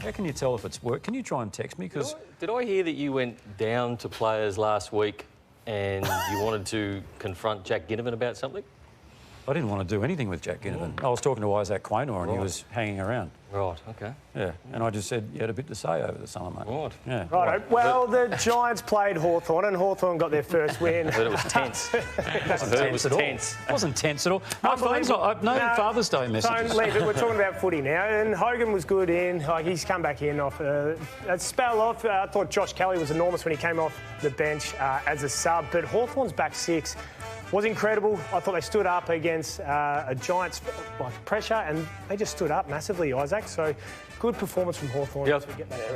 How can you tell if it's work? Can you try and text me? Because Did I hear that you went down to players last week and you wanted to confront Jack Ginnivan about something? I didn't want to do anything with Jack Ginnivan. I was talking to Isaac Quaynor and he was hanging around. Right, OK. Yeah, and I just said you had a bit to say over the summer, mate. Right. Yeah. Right. Well, the Giants played Hawthorn and Hawthorn got their first win. I heard it was tense. It was tense. It wasn't tense at all. My phone's not, no Father's Day messages. Don't leave it. We're talking about footy now. And Hogan was good in. He's come back in off a spell off. I thought Josh Kelly was enormous when he came off the bench as a sub. But Hawthorn's back six was incredible. I thought they stood up against a Giants pressure and they just stood up massively, Isaac. So good performance from Hawthorn. Yeah,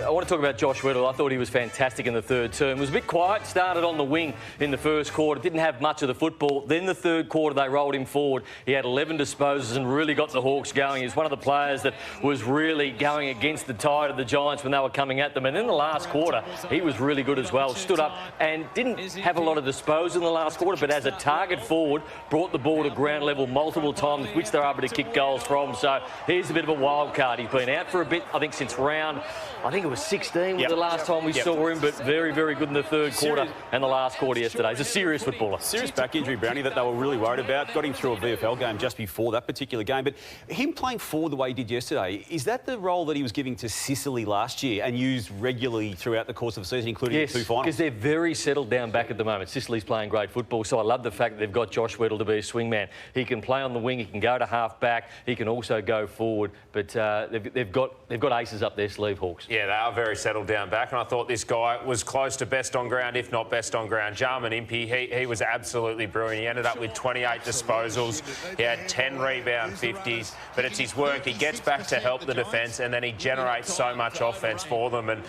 I want to talk about Josh Weddle. I thought he was fantastic in the third term. It was a bit quiet, started on the wing in the first quarter, didn't have much of the football. Then the third quarter, they rolled him forward. He had 11 disposals and really got the Hawks going. He was one of the players that was really going against the tide of the Giants when they were coming at them. And in the last quarter, he was really good as well. Stood up and didn't have a lot of disposal in the last quarter, but as a target forward, brought the ball to ground level multiple times, which they're able to kick goals from. So here's a bit of a wild card. He's been out for a bit, I think, since round, I think it was 16 was the last time we saw him, but very, very good in the third quarter and the last quarter yesterday. He's a serious footballer. Serious back injury, Brownie, that they were really worried about. Got him through a VFL game just before that particular game. But him playing forward the way he did yesterday, is that the role that he was giving to Sicily last year and used regularly throughout the course of the season, including the two finals? Because they're very settled down back at the moment. Sicily's playing great football, so I love the fact that they've got Josh Weddle to be a swingman. He can play on the wing, he can go to half back, he can also go forward, but they've got they've got aces up their sleeve, Hawks. Yeah, they are very settled down back, and I thought this guy was close to best on ground, if not best on ground. Jarman Impey, he was absolutely brilliant. He ended up with 28 disposals. He had 10 rebound 50s, but it's his work. He gets back to help the defence, and then he generates so much offence for them. And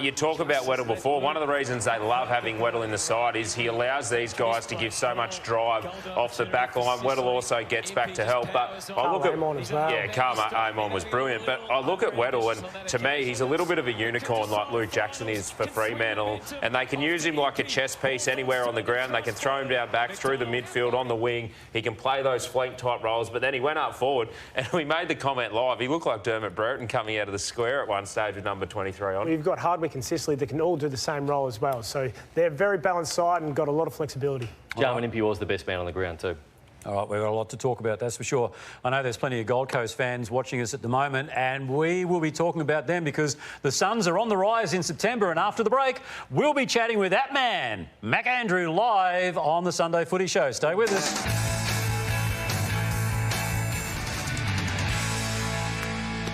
you talk about Weddle before. One of the reasons they love having Weddle in the side is he allows these guys to give so much drive off the back line. Weddle also gets back to help, but I look at Karma Amon was brilliant, but I look at Weddle, and to me, he's a little bit of a unicorn like Luke Jackson is for Fremantle, and they can use him like a chess piece anywhere on the ground. They can throw him down back through the midfield on the wing. He can play those flank type roles, but then he went up forward, and we made the comment live. He looked like Dermot Brereton coming out of the square at one stage with number 23 on. You've got Hardwick and Sicily that can all do the same role as well, so they're a very balanced side and got a lot of flexibility. Jarman Impey was the best man on the ground too. All right, we've got a lot to talk about, that's for sure. I know there's plenty of Gold Coast fans watching us at the moment, and we will be talking about them because the Suns are on the rise in September, and after the break, we'll be chatting with that man, Mac Andrew, live on the Sunday Footy Show. Stay with us.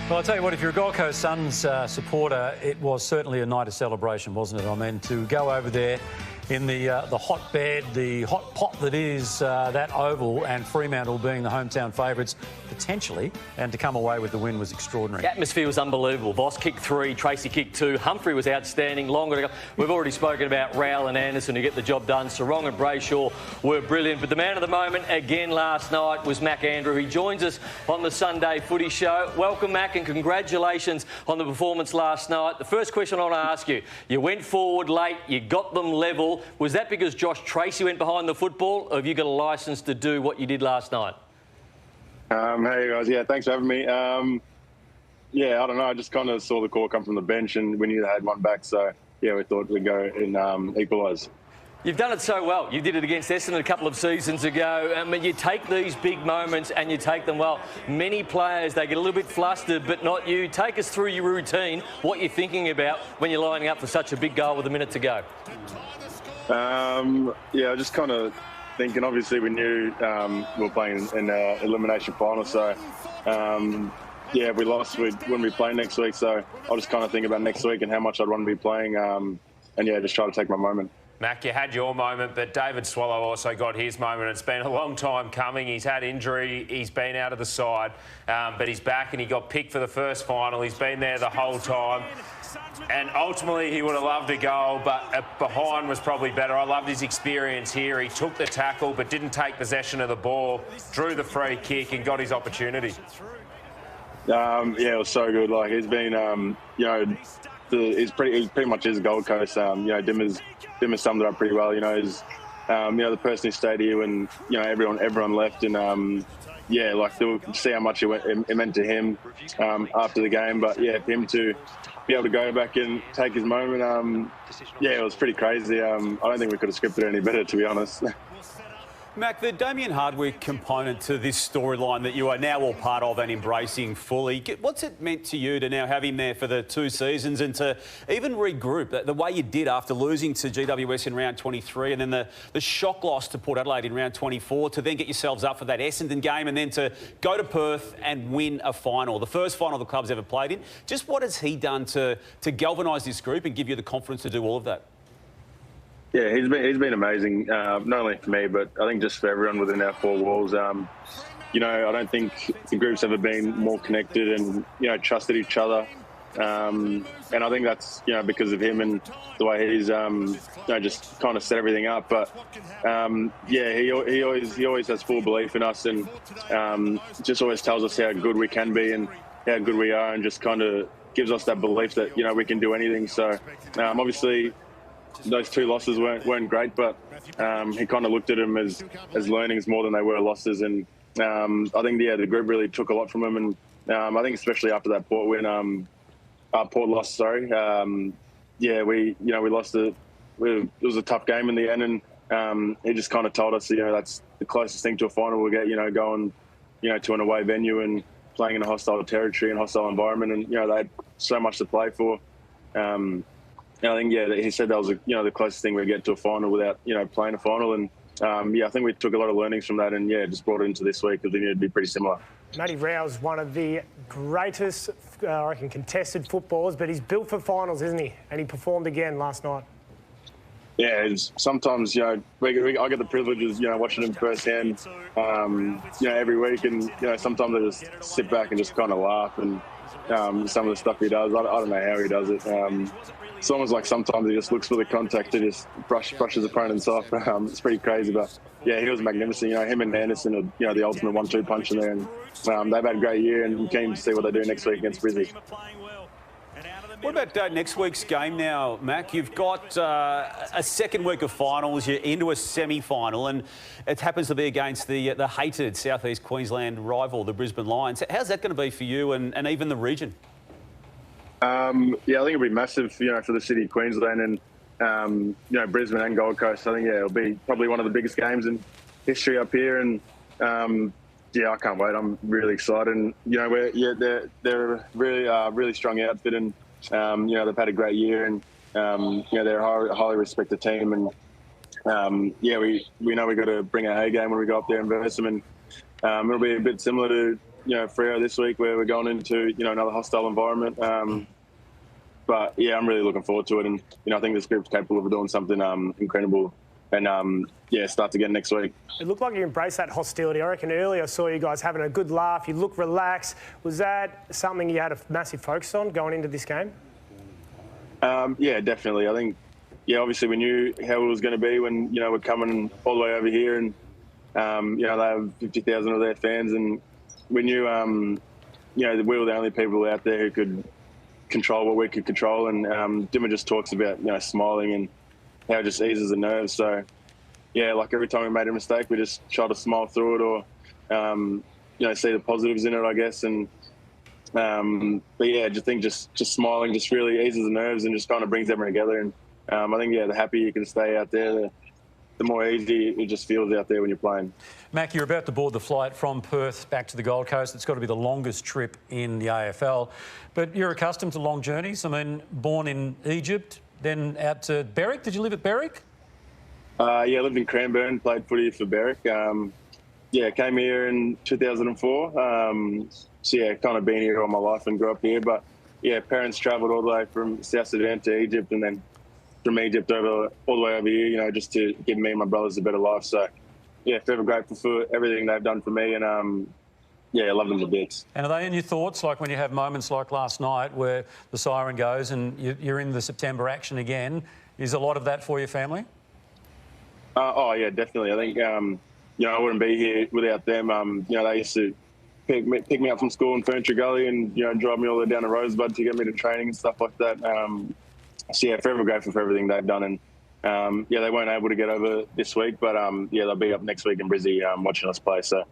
Well, I'll tell you what, if you're a Gold Coast Suns supporter, it was certainly a night of celebration, wasn't it? I mean, to go over there in the hotbed, the hot pot that is that oval, and Fremantle being the hometown favourites, potentially, and to come away with the win was extraordinary. The atmosphere was unbelievable. Voss kicked 3, Tracy kicked 2, Humphrey was outstanding, longer to go. We've already spoken about Rowell and Anderson who get the job done. Sarong and Brayshaw were brilliant, but the man of the moment again last night was Mac Andrew. He joins us on the Sunday Footy Show. Welcome, Mac, and congratulations on the performance last night. The first question I want to ask you, you went forward late, you got them level. Was that because Josh Tracy went behind the football, or have you got a licence to do what you did last night? Hey guys, yeah, thanks for having me. Yeah, I don't know, I just kind of saw the call come from the bench and we knew they had one back, so yeah, we thought we'd go and equalise. You've done it so well. You did it against Essendon a couple of seasons ago. I mean, you take these big moments and you take them well. Many players, they get a little bit flustered, but not you. Take us through your routine, what you're thinking about when you're lining up for such a big goal with a minute to go. Yeah, just kind of thinking, obviously we knew we were playing in an elimination final, so yeah, if we lost, we wouldn't be playing next week, so I'll just kind of think about next week and how much I'd want to be playing, and yeah, just try to take my moment. Mac, you had your moment, but David Swallow also got his moment. It's been a long time coming. He's had injury. He's been out of the side, but he's back and he got picked for the first final. He's been there the whole time. And ultimately, he would have loved a goal, but behind was probably better. I loved his experience here. He took the tackle, but didn't take possession of the ball, drew the free kick and got his opportunity. Yeah, it was so good. Like, he's been, you know, he's pretty much his Gold Coast. You know, Dimmer's summed it up pretty well. You know, he's, you know, the person who stayed here when, you know, everyone left, and yeah, like to see how much it meant to him after the game. But yeah, for him to be able to go back and take his moment, yeah, it was pretty crazy. I don't think we could have scripted it any better, to be honest. Mac, the Damien Hardwick component to this storyline that you are now all part of and embracing fully, what's it meant to you to now have him there for the 2 seasons and to even regroup the way you did after losing to GWS in round 23 and then the shock loss to Port Adelaide in round 24 to then get yourselves up for that Essendon game and then to go to Perth and win a final, the first final the club's ever played in? Just what has he done to galvanise this group and give you the confidence to do all of that? Yeah, he's been amazing, not only for me, but I think just for everyone within our 4 walls. You know, I don't think the group's ever been more connected and, you know, trusted each other. And I think that's, you know, because of him and the way he's, you know, just kind of set everything up. But, yeah, he always has full belief in us and just always tells us how good we can be and how good we are and just kind of gives us that belief that, you know, we can do anything. So, obviously, those 2 losses weren't great, but he kind of looked at them as learnings more than they were losses. And I think, yeah, the group really took a lot from him. And I think especially after that Port win, Port loss, sorry. Yeah, we lost it was a tough game in the end. And he just kind of told us, you know, that's the closest thing to a final we'll get, you know, going, you know, to an away venue and playing in a hostile territory and hostile environment. And, you know, they had so much to play for. And I think, yeah, he said that was, you know, the closest thing we'd get to a final without, you know, playing a final. And, yeah, I think we took a lot of learnings from that and, yeah, just brought it into this week because we needed to be pretty similar. Matty Rowe's one of the greatest, I reckon, contested footballers, but he's built for finals, isn't he? And he performed again last night. Yeah, it's sometimes, I get the privilege of, watching him firsthand, every week. And, sometimes I just sit back and just kind of laugh. And some of the stuff he does, I don't know how he does it. It's almost like sometimes he just looks for the contact to just brushes opponents off. It's pretty crazy, but yeah, he was magnificent. Him and Anderson are, the ultimate 1-2 punch in there. And they've had a great year, and I'm keen to see what they do next week against Brisbane. What about next week's game now, Mac? You've got a second week of finals. You're into a semi-final, and it happens to be against the hated South East Queensland rival, the Brisbane Lions. How's that going to be for you and even the region? I think it'll be massive, for the city of Queensland and, Brisbane and Gold Coast. I think, it'll be probably one of the biggest games in history up here. And, I can't wait. I'm really excited. And, they're a really strong outfit, and, they've had a great year, and, they're a highly respected team. And, we know we've got to bring our A game when we go up there and verse them. And it'll be a bit similar to, Freo this week, where we're going into, another hostile environment. But, I'm really looking forward to it. And, I think this group's capable of doing something incredible. And, start again next week. It looked like you embraced that hostility. I reckon earlier I saw you guys having a good laugh. You look relaxed. Was that something you had a massive focus on going into this game? Yeah, definitely. I think, obviously we knew how it was going to be when, we're coming all the way over here, and, they have 50,000 of their fans, and we knew, we were the only people out there who could control what we could control. And Dimmer just talks about, smiling and how it just eases the nerves. So, like every time we made a mistake, we just try to smile through it, or, see the positives in it, I guess. And, just smiling just really eases the nerves and just kind of brings everyone together. And I think, the happier you can stay out there, the more easy it just feels out there when you're playing. Mac, you're about to board the flight from Perth back to the Gold Coast. It's got to be the longest trip in the AFL. But you're accustomed to long journeys. I mean, born in Egypt, then out to Berwick. Did you live at Berwick? I lived in Cranbourne, played footy for Berwick. Came here in 2004. Kind of been here all my life and grew up here. But, parents travelled all the way from South Sudan to Egypt, and then from Egypt all the way over here, just to give me and my brothers a better life. So, forever grateful for everything they've done for me, and, I love them to bits. And are they in your thoughts, like when you have moments like last night where the siren goes and you're in the September action again? Is a lot of that for your family? Definitely. I think, I wouldn't be here without them. They used to pick me up from school in Furniture Gully and, drive me all the way down to Rosebud to get me to training and stuff like that. Forever grateful for everything they've done. And, they weren't able to get over this week, but, they'll be up next week in Brizzy watching us play. So,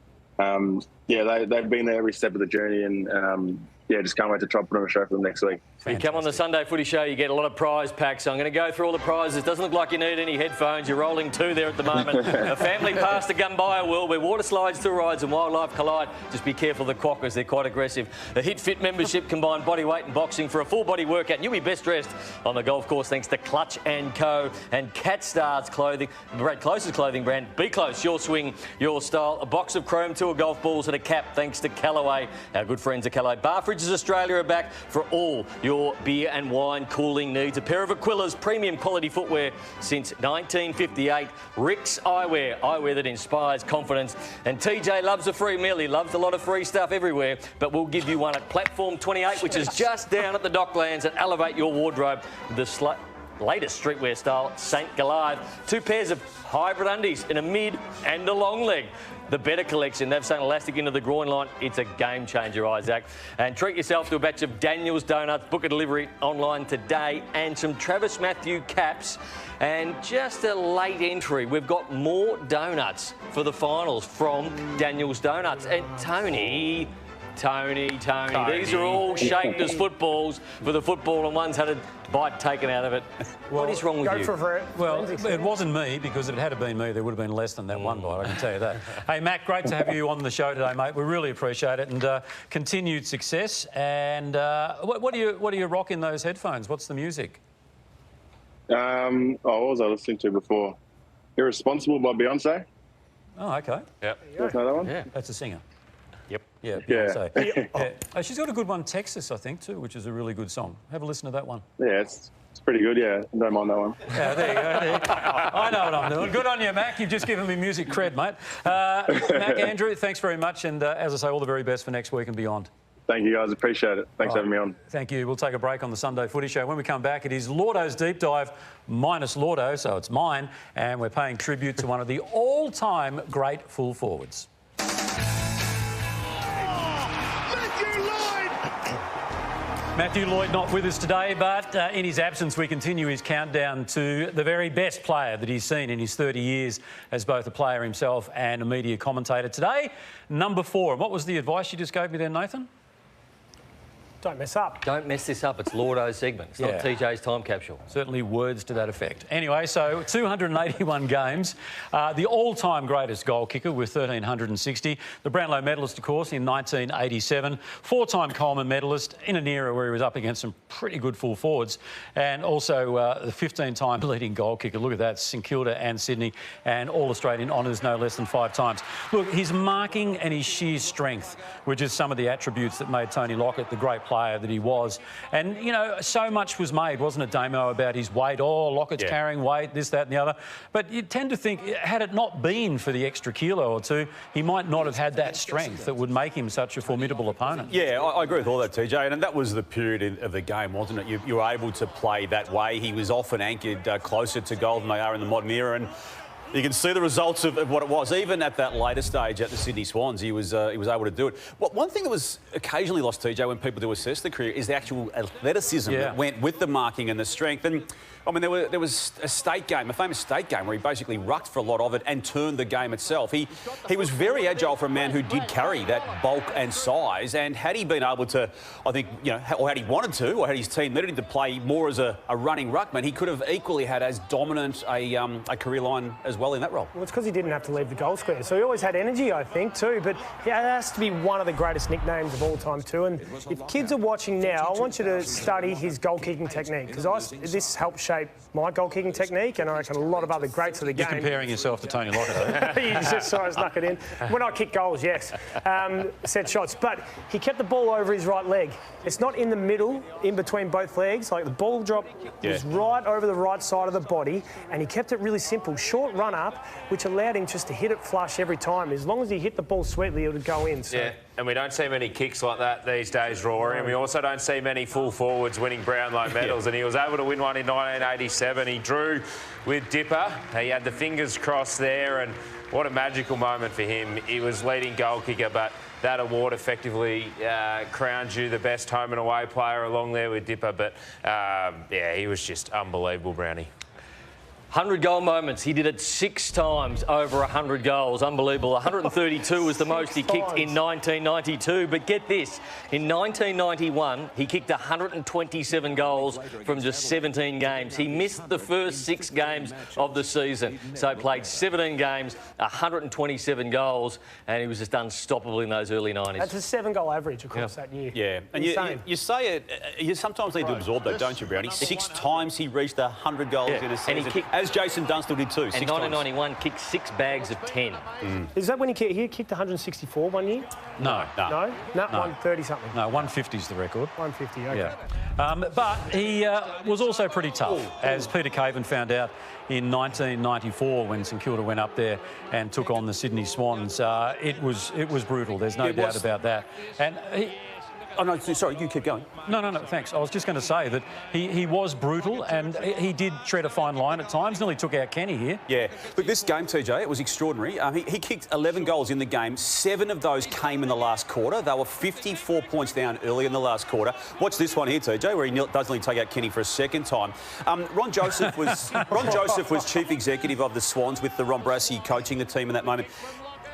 they've been there every step of the journey, and, just can't wait to try to put on a show for them next week. You come on the Sunday Footy Show, you get a lot of prize packs. So I'm going to go through all the prizes. Doesn't look like you need any headphones. You're rolling 2 there at the moment. A family pass to Gumbaya World, where water slides, thrill rides and wildlife collide. Just be careful of the quackers, they're quite aggressive. The Hit Fit membership, combined body weight and boxing for a full body workout. And you'll be best dressed on the golf course thanks to Clutch & Co. and Cat Stars Clothing, the closest clothing brand. Be close, your swing, your style. A box of Chrome Tour golf balls and a cap thanks to Callaway. Our good friends at Callaway. Bar Fridges Australia are back for all your beer and wine cooling needs. A pair of Aquila's premium quality footwear since 1958. Rick's eyewear that inspires confidence. And TJ loves a free meal. He loves a lot of free stuff everywhere, but we'll give you one at Platform 28, which is just down at the Docklands, and elevate your wardrobe with the latest streetwear style, St. Goliath. 2 pairs of hybrid undies in a mid and a long leg. The Better collection, they've sewn elastic into the groin line. It's a game changer, Isaac. And treat yourself to a batch of Daniel's Donuts. Book a delivery online today. And some Travis Matthew caps. And just a late entry. We've got more donuts for the finals from Daniel's Donuts. And Tony. These are all shaped as footballs for the football, and one's had a bite taken out of it. What is wrong with you? Well, it wasn't me, because if it had been me, there would have been less than that one bite, I can tell you that. Hey, Mac, great to have you on the show today, mate. We really appreciate it, and continued success. And what do you rock in those headphones? What's the music? What was I listening to before? Irresponsible by Beyonce. Oh, OK. Yep. You guys know that one? Yeah. That's a singer. Yep. Yeah, Beyonce. Oh, she's got a good one, Texas, I think, too, which is a really good song. Have a listen to that one. Yeah, it's pretty good, yeah. Don't mind that one. Yeah, there you go. There you go. I know what I'm doing. Good on you, Mac. You've just given me music cred, mate. Mac, Andrew, thanks very much. And as I say, all the very best for next week and beyond. Thank you, guys. Appreciate it. Thanks for having me on. Thank you. We'll take a break on the Sunday Footy Show. When we come back, it is Llordo's Deep Dive minus Llordo, so it's mine. And we're paying tribute to one of the all-time great full forwards. Matthew Lloyd not with us today, but in his absence we continue his countdown to the very best player that he's seen in his 30 years as both a player himself and a media commentator. Today, number 4. And what was the advice you just gave me there, Nathan? Don't mess up. Don't mess this up. It's Llordo's segment. It's not TJ's time capsule. Certainly words to that effect. Anyway, so 281 games. The all-time greatest goal kicker with 1,360. The Brownlow medalist, of course, in 1987. 4-time Coleman medalist in an era where he was up against some pretty good full forwards. And also the 15-time leading goal kicker. Look at that, St Kilda and Sydney. And All-Australian honours no less than 5 times. Look, his marking and his sheer strength were just some of the attributes that made Tony Lockett the great player that he was. And, you know, so much was made, wasn't it, Damo, about his weight? Oh, Lockett's carrying weight, this, that and the other. But you tend to think, had it not been for the extra kilo or two, he might not have had that strength that would make him such a formidable opponent. Yeah, I agree with all that, TJ. And that was the period of the game, wasn't it? You were able to play that way. He was often anchored closer to goal than they are in the modern era. And you can see the results of what it was. Even at that later stage at the Sydney Swans, he was able to do it. Well, one thing that was occasionally lost, TJ, when people do assess the career is the actual athleticism that went with the marking and the strength. And I mean, there was a state game, a famous state game, where he basically rucked for a lot of it and turned the game itself. He was very agile for a man who did carry that bulk and size. And had he been able to, I think, you know, or had he wanted to, or had his team needed him to play more as a running ruckman, he could have equally had as dominant a career line as well in that role. Well, it's because he didn't have to leave the goal square. So he always had energy, I think, too. But yeah, it has to be one of the greatest nicknames of all time, too. And if kids are watching now, I want you to study his goal-kicking technique, because this helped shape my goal-kicking technique, and I reckon a lot of other greats of the game. You're comparing yourself to Tony Lockett, You just saw us knock it in. When I kick goals, yes. Set shots. But he kept the ball over his right leg. It's not in the middle, in between both legs. Like, the ball drop was right over the right side of the body, and he kept it really simple. Short run-up, which allowed him just to hit it flush every time. As long as he hit the ball sweetly, it would go in. So. Yeah, and we don't see many kicks like that these days, Rory, and we also don't see many full forwards winning Brownlow medals, and he was able to win one in 1987. He drew with Dipper. He had the fingers crossed there, and what a magical moment for him. He was leading goal kicker, but that award effectively crowns you the best home and away player along there with Dipper. But, yeah, he was just unbelievable, Browny. 100 goal moments. He did it 6 times over 100 goals. Unbelievable. 132 was the most he kicked in 1992. But get this, in 1991, he kicked 127 goals from just 17 games. He missed the first 6 games of the season. So played 17 games, 127 goals, and he was just unstoppable in those early 90s. That's a 7-goal average across that year. Yeah, and you say it, you sometimes need to absorb that, don't you, Brownie? 6 times he reached 100 goals in a season. And he kicked, as Jason Dunstall did too. And 1991 kicked 6 bags of 10. Is that when he kicked 164 one year? No. No? 130 something. No, 150 is the record. 150, okay. Yeah. But he was also pretty tough, as Peter Caven found out in 1994 when St Kilda went up there and took on the Sydney Swans. It was brutal. There's no doubt about that. And oh, no, sorry, you keep going. No, thanks. I was just going to say that he was brutal, and he did tread a fine line at times. Nearly took out Kenny here. Yeah. Look, this game, TJ, it was extraordinary. He kicked 11 goals in the game. 7 of those came in the last quarter. They were 54 points down early in the last quarter. Watch this one here, TJ, where he does nearly take out Kenny for a second time. Ron Joseph was chief executive of the Swans, with the Ron Brassie coaching the team in that moment.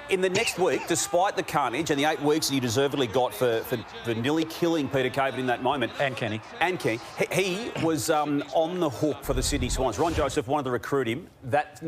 In the next week, despite the carnage and the 8 weeks that he deservedly got for nearly killing Peter Caven in that moment. And Kenny. He was on the hook for the Sydney Swans. Ron Joseph wanted to recruit him.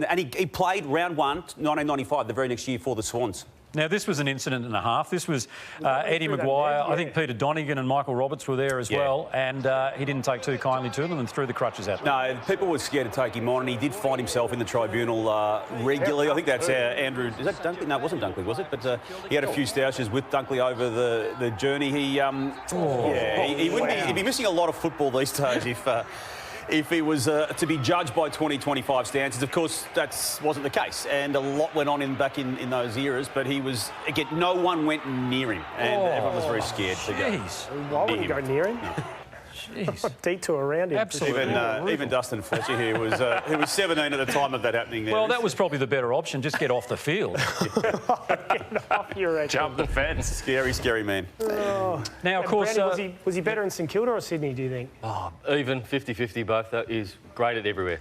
And he played round 1, 1995, the very next year for the Swans. Now, this was an incident and a half. This was Eddie Maguire. I think Peter Donegan and Michael Roberts were there as well, and he didn't take too kindly to them and threw the crutches at them. No, people were scared to take him on, and he did find himself in the tribunal regularly. I think that's Andrew... Is that Dunkley? No, it wasn't Dunkley, was it? But he had a few stoushes with Dunkley over the journey. He wouldn't he'd be missing a lot of football these days if he was to be judged by 2025 standards. Of course, that wasn't the case, and a lot went on back in those eras, but he was, again, no one went near him, and everyone was very scared to go. Why would you go near him? Jeez. Detour around him. Absolutely. Even Dustin Fletcher here was 17 at the time of that happening there. Well, that was probably the better option. Just get off the field. Get off your edge. Jump the fence. Scary, scary man. Oh. Now, of course... Browny, was he better in St Kilda or Sydney, do you think? Oh, even 50-50 both. That is great at everywhere.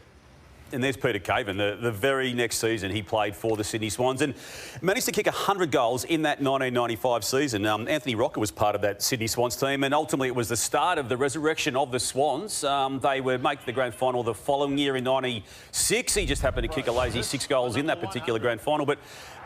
And there's Peter Caven. The very next season, he played for the Sydney Swans and managed to kick 100 goals in that 1995 season. Anthony Rocker was part of that Sydney Swans team, and ultimately it was the start of the resurrection of the Swans. They would make the grand final the following year in 96. He just happened to kick a lazy 6 goals in that particular grand final, but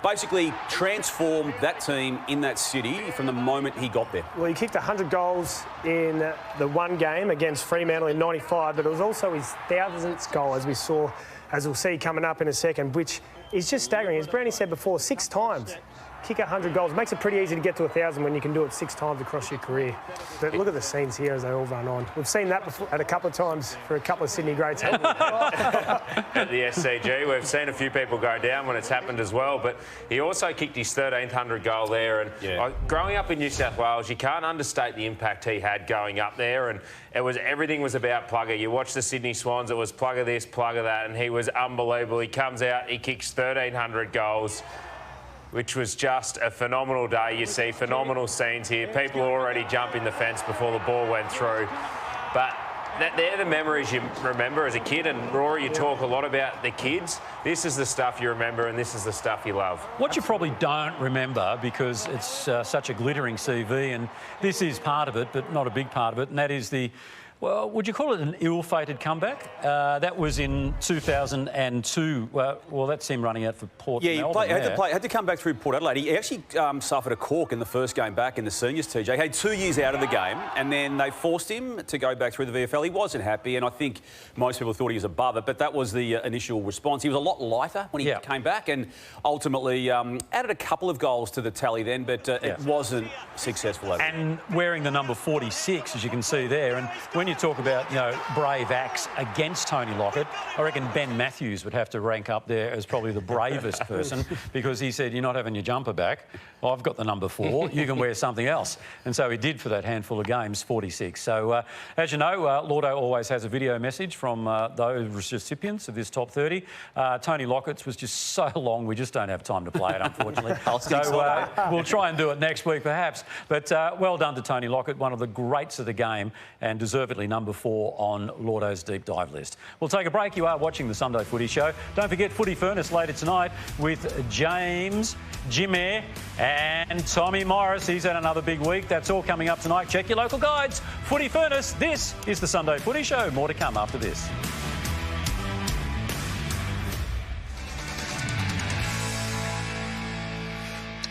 basically transformed that team in that city from the moment he got there. Well, he kicked 100 goals in the one game against Fremantle in 95, but it was also his 1000th goal, as we saw, as we'll see coming up in a second, which is just staggering. As Browny said before, 6 times. Kick 100 goals. It makes it pretty easy to get to 1,000 when you can do it 6 times across your career. But look at the scenes here as they all run on. We've seen that before, at a couple of times for a couple of Sydney greats. At the SCG, we've seen a few people go down when it's happened as well, but he also kicked his 13th 100 goal there. And growing up in New South Wales, you can't understate the impact he had going up there. And everything was about Plugger. You watch the Sydney Swans, it was Plugger this, Plugger that, and he was unbelievable. He comes out, he kicks 1,300 goals. Which was just a phenomenal day. You see phenomenal scenes here. People already jumping the fence before the ball went through. But they're the memories you remember as a kid. And Rory, you talk a lot about the kids. This is the stuff you remember, and this is the stuff you love. What you probably don't remember, because it's such a glittering CV, and this is part of it, but not a big part of it, and that is the... Well, would you call it an ill-fated comeback? That was in 2002. Well, that's him running out for Port Melbourne. Had to come back through Port Adelaide. He actually suffered a cork in the first game back in the seniors, TJ. He had 2 years out of the game, and then they forced him to go back through the VFL. He wasn't happy, and I think most people thought he was above it, but that was the initial response. He was a lot lighter when he came back, and ultimately added a couple of goals to the tally then, but it wasn't successful. And wearing the number 46, as you can see there, and when you talk about, brave acts against Tony Lockett, I reckon Ben Matthews would have to rank up there as probably the bravest person, because he said, you're not having your jumper back. Well, I've got the number 4. You can wear something else. And so he did for that handful of games, 46. So, as you know, Llordo always has a video message from those recipients of this top 30. Tony Lockett's was just so long, we just don't have time to play it, unfortunately. So we'll try and do it next week, perhaps. But well done to Tony Lockett, one of the greats of the game, and deservedly number 4 on Llordo's deep dive list. We'll take a break. You are watching the Sunday Footy Show. Don't forget Footy Furnace later tonight with James, Jimmy and Tommy Morris. He's had another big week. That's all coming up tonight. Check your local guides. Footy Furnace. This is the Sunday Footy Show. More to come after this.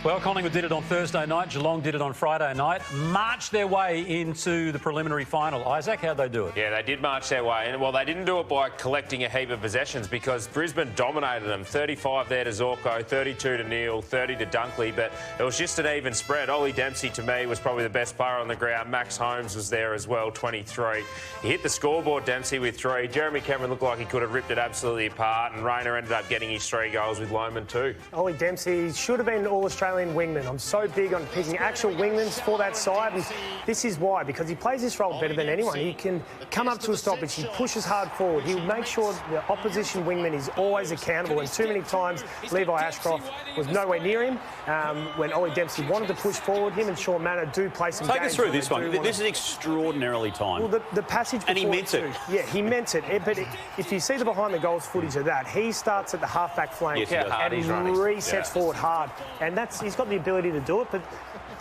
Well, Collingwood did it on Thursday night. Geelong did it on Friday night. Marched their way into the preliminary final. Isaac, how'd they do it? Yeah, they did march their way. And, well, they didn't do it by collecting a heap of possessions, because Brisbane dominated them. 35 there to Zorko, 32 to Neil, 30 to Dunkley. But it was just an even spread. Ollie Dempsey, to me, was probably the best player on the ground. Max Holmes was there as well, 23. He hit the scoreboard, Dempsey, with 3. Jeremy Cameron looked like he could have ripped it absolutely apart. And Rayner ended up getting his 3 goals with Lohmann too. Ollie Dempsey should have been an All-Australian wingman. I'm so big on picking actual wingmen for that side, and this is why, because he plays this role better than anyone. He can come up to a stoppage, he pushes hard forward, he'll make sure the opposition wingman is always accountable, and too many times Levi Ashcroft was nowhere near him. When Ollie Dempsey wanted to push forward, him and Sean Manor do play some games. Take us through this one. This is extraordinarily timed. Well, the passage before, and he meant it. Yeah, he meant it. But if you see the behind the goals footage of that, he starts at the half-back flank and resets forward hard. And he's got the ability to do it, but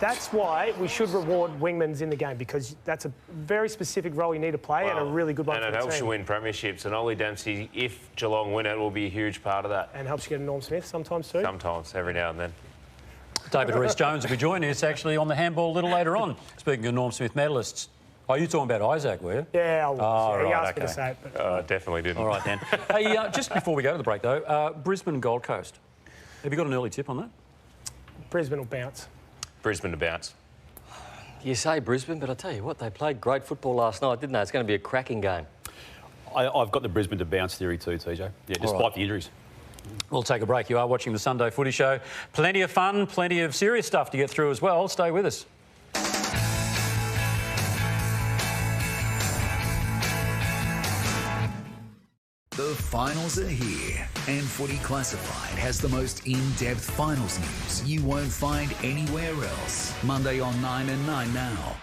that's why we should reward wingmans in the game, because that's a very specific role you need to play, and a really good one for the team. And it helps you win premierships, and Ollie Dempsey, if Geelong win it, will be a huge part of that. And helps you get a Norm Smith sometimes too? Sometimes, every now and then. David Rhys-Jones will be joining us actually on the handball a little later on. Speaking of Norm Smith medalists. Oh, you talking about Isaac, were you? Yeah, I was. Oh, He right, asked me to say it. But... definitely didn't. All right, then. Hey, just before we go to the break, though, Brisbane Gold Coast. Have you got an early tip on that? Brisbane will bounce. Brisbane to bounce. You say Brisbane, but I tell you what, they played great football last night, didn't they? It's going to be a cracking game. I've got the Brisbane to bounce theory too, TJ. Yeah, despite the injuries. We'll take a break. You are watching the Sunday Footy Show. Plenty of fun, plenty of serious stuff to get through as well. Stay with us. The finals are here, and Footy Classified has the most in-depth finals news you won't find anywhere else. Monday on 9 and 9 now.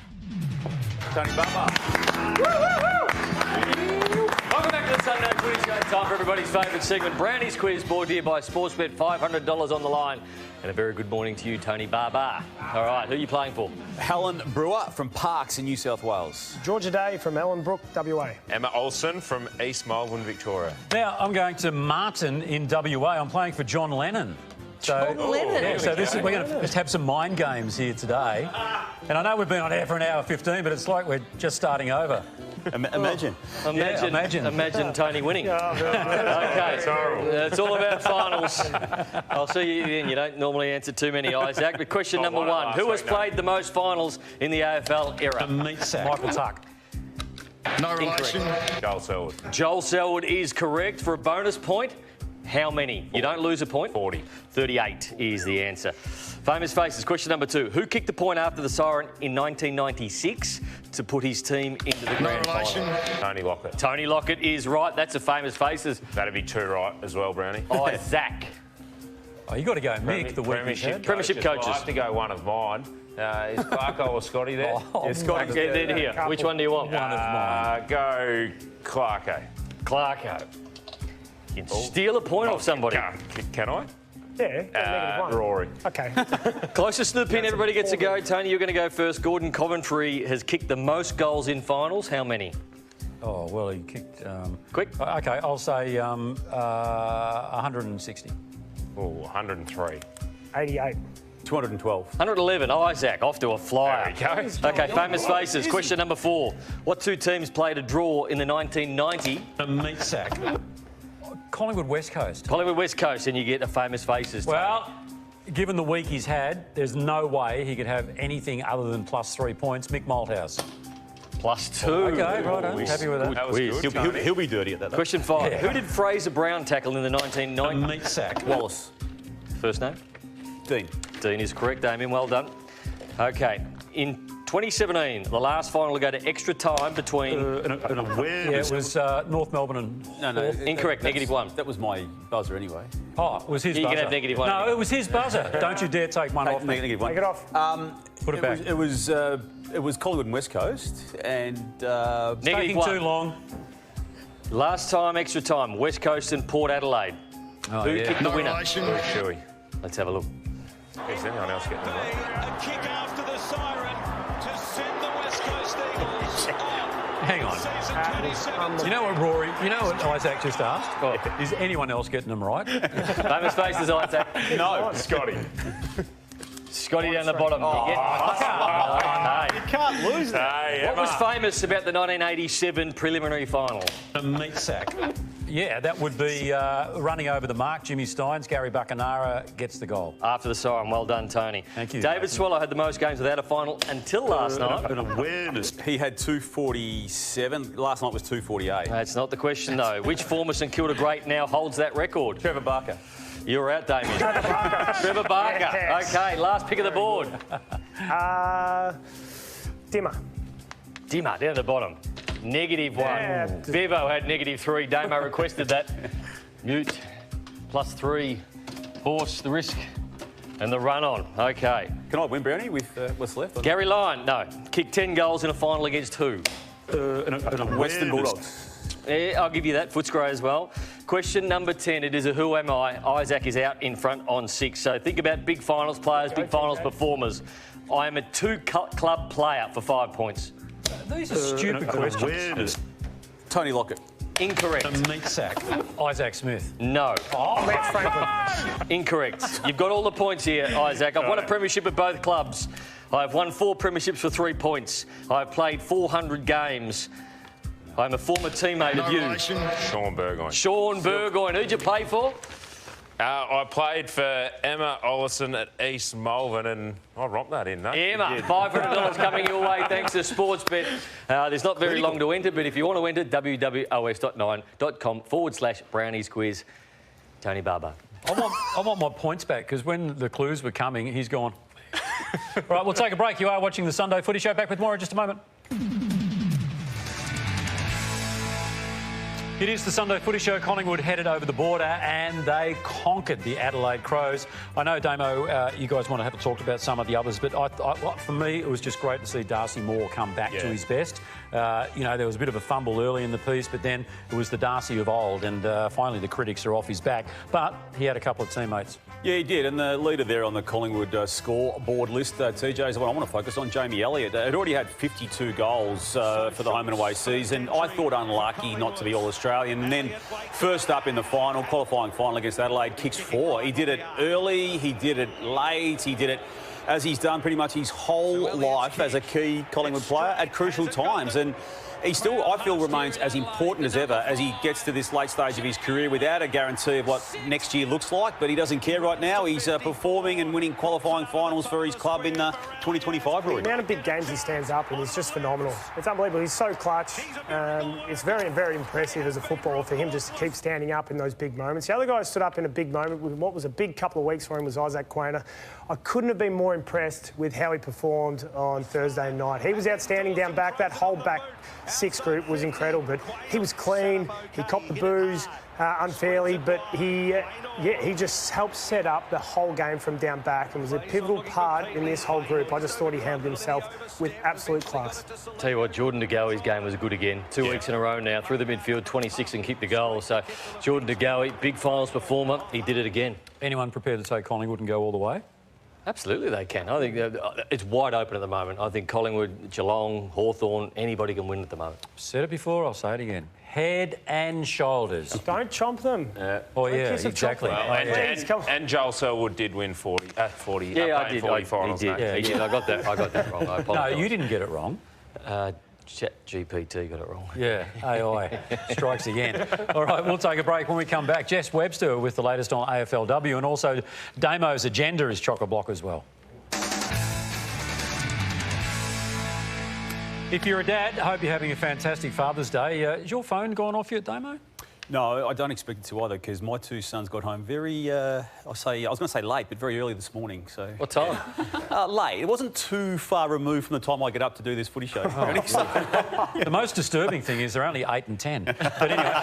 Tony Baba. Welcome back to the Sunday Footy Show. Time for everybody's favourite segment, Brownie's Quiz, brought to you by Sportsbet. $500 on the line. And a very good morning to you, Tony Barbar. All right, who are you playing for? Helen Brewer from Parkes in New South Wales. Georgia Day from Ellenbrook, WA. Emma Olsen from East Melbourne, Victoria. Now, I'm going to Martin in WA. I'm playing for John Lennon. John Lennon? Yeah, so we're going to just have some mind games here today. And I know we've been on air for an hour 15, but it's like we're just starting over. Imagine. Imagine Tony winning. Okay, it's all about finals. I'll see you then. You don't normally answer too many, Isaac. But question number one: who has played the most finals in the AFL era? The meat sack. Michael Tuck. No relation. Joel Selwood. Joel Selwood is correct for a bonus point. How many? You don't lose a point. 40. 38 is the answer. Famous faces. Question number two. Who kicked the point after the siren in 1996 to put his team into the grand final? Tony Lockett. Tony Lockett is right. That's a famous faces. That'd be two right as well, Brownie. Isaac. Oh, you got to go Mick, the Premiership coaches. I have to go one of mine. Is Clarko or Scotty there? Yeah, Scotty. Get in here. Which one do you want? One of mine. Go Clarko. Clarko. You can steal a point off somebody. Can I? Yeah, -1. Rory. Okay. Closest to the pin, everybody gets a go. Tony, you're going to go first. Gordon Coventry has kicked the most goals in finals. How many? Oh, well, he kicked... Quick. OK, I'll say 160. Oh, 103. 88. 212. 111. Isaac, off to a flyer. There we go. OK, famous faces. Question number four. What two teams played a draw in the 1990? A meat sack. Collingwood West Coast. Collingwood West Coast, and you get a famous faces. Well, given the week he's had, there's no way he could have anything other than +3 points. Mick Malthouse. +2. OK, right. I'm happy with that. That was good. He'll be dirty at that, though. Question 5. Who did Fraser Brown tackle in the 1990s? A meat sack. Wallace. First name? Dean. Dean is correct, Damien. Well done. OK. In 2017, the last final to go to extra time between... Yeah, it was North Melbourne and... No. Incorrect, -1. That was my buzzer anyway. Oh, it was his You buzzer. can have -1. No, it was his buzzer. Don't you dare take one off. -1. Take it off. Put it back. It was Collingwood and West Coast, and taking -1. too long. Last time, extra time, West Coast and Port Adelaide. Oh, Who yeah. kicked the winner? Chewy. Let's have a look. Is anyone else getting them right? A kick after the siren to send the West Coast Eagles on. Hang on. Season 27. You know what, Rory? You know what Isaac just asked? Oh. Is anyone else getting them right? Famous faces, Isaac. No, Scotty. Scotty down the bottom. You can't lose that. Hey, what was famous about the 1987 preliminary final? A meat sack. Yeah, that would be running over the mark. Jimmy Steins, Gary Buckenara gets the goal. After the siren. Well done, Tony. Thank you. David Swallow had the most games without a final until last night. An awareness. He had 247. Last night was 248. That's not the question, though. Which former St Kilda great now holds that record? Trevor Barker. You're out, Damien. Trevor Barker. Yes. OK, last pick of the board. Dimmer. Dimmer, down at the bottom. -1. Yeah. Bevo had -3. Damo requested that. Mute. +3. Horse, the risk, and the run on. OK. Can I win, Brownie, with what's left? Gary Lyon, no. Kicked 10 goals in a final against who? Western Bulldogs. Yeah, I'll give you that. Footscray as well. Question number 10. It is a who am I. Isaac is out in front on 6. So think about big finals players, big finals performers. I am a 2-club player for 5 points. These are stupid questions. Tony Lockett. Incorrect. A meat sack. Isaac Smith. No. Oh, Lance Franklin. Incorrect. You've got all the points here, Isaac. I've won a premiership at both clubs. I've won 4 premierships for 3 points. I've played 400 games. I'm a former teammate of you. Sean Burgoyne. Sean Burgoyne. Who'd you play for? I played for Emma Ollison at East Malvern, and I romped that in, no? Emma, $500 coming your way thanks to Sportsbet. There's not very long to enter, but if you want to enter, wwos.9.com/brownies quiz. Tony Barber. I want my points back, because when the clues were coming, he's gone. All right, we'll take a break. You are watching the Sunday Footy Show. Back with more in just a moment. It is the Sunday Footy Show. Collingwood headed over the border and they conquered the Adelaide Crows. I know, Damo, you guys want to have a talk about some of the others, but for me, it was just great to see Darcy Moore come back to his best. You know, there was a bit of a fumble early in the piece, but then it was the Darcy of old, and finally the critics are off his back. But he had a couple of teammates. Yeah, he did, and the leader there on the Collingwood scoreboard list, TJ, is what I want to focus on. Jamie Elliott had already had 52 goals for the home and away season. I thought unlucky not to be All-Australian. And then first up in the final, qualifying final against Adelaide, kicks 4. He did it early, he did it late, he did it as he's done pretty much his whole life as a key Collingwood player at crucial times. And he still, I feel, remains as important as ever as he gets to this late stage of his career without a guarantee of what next year looks like. But he doesn't care right now. He's performing and winning qualifying finals for his club in 2025. The amount of big games he stands up in is just phenomenal. It's unbelievable. He's so clutch. It's very, very impressive as a footballer for him just to keep standing up in those big moments. The other guy who stood up in a big moment with what was a big couple of weeks for him was Isaac Quainer. I couldn't have been more impressed with how he performed on Thursday night. He was outstanding down back. That whole back 6 group was incredible, but he was clean. He copped the boos unfairly, but he just helped set up the whole game from down back and was a pivotal part in this whole group. I just thought he handled himself with absolute class. Tell you what, Jordan De Goey's game was good again. 2 weeks in a row now, through the midfield, 26 and kicked the goal. So Jordan De Goey, big finals performer, he did it again. Anyone prepared to take Collingwood and go all the way? Absolutely they can. I think it's wide open at the moment. I think Collingwood, Geelong, Hawthorn, anybody can win at the moment. Said it before, I'll say it again. Head and shoulders. Don't chomp them. Oh, yeah, exactly. Well, and Joel Selwood did win 40 yeah, I did. 40 finals. He did. I got that wrong. I apologise. No, you didn't get it wrong. GPT got it wrong. Yeah, AI strikes again. All right, we'll take a break. When we come back, Jess Webster with the latest on AFLW, and also Damo's agenda is chock-a-block as well. If you're a dad, I hope you're having a fantastic Father's Day. Is your phone gone off yet, Damo? No, I don't expect it to either, because my 2 sons got home very, I was going to say late, but very early this morning. So what time? Late. It wasn't too far removed from the time I get up to do this footy show. The most disturbing thing is they're only 8 and 10. But anyway,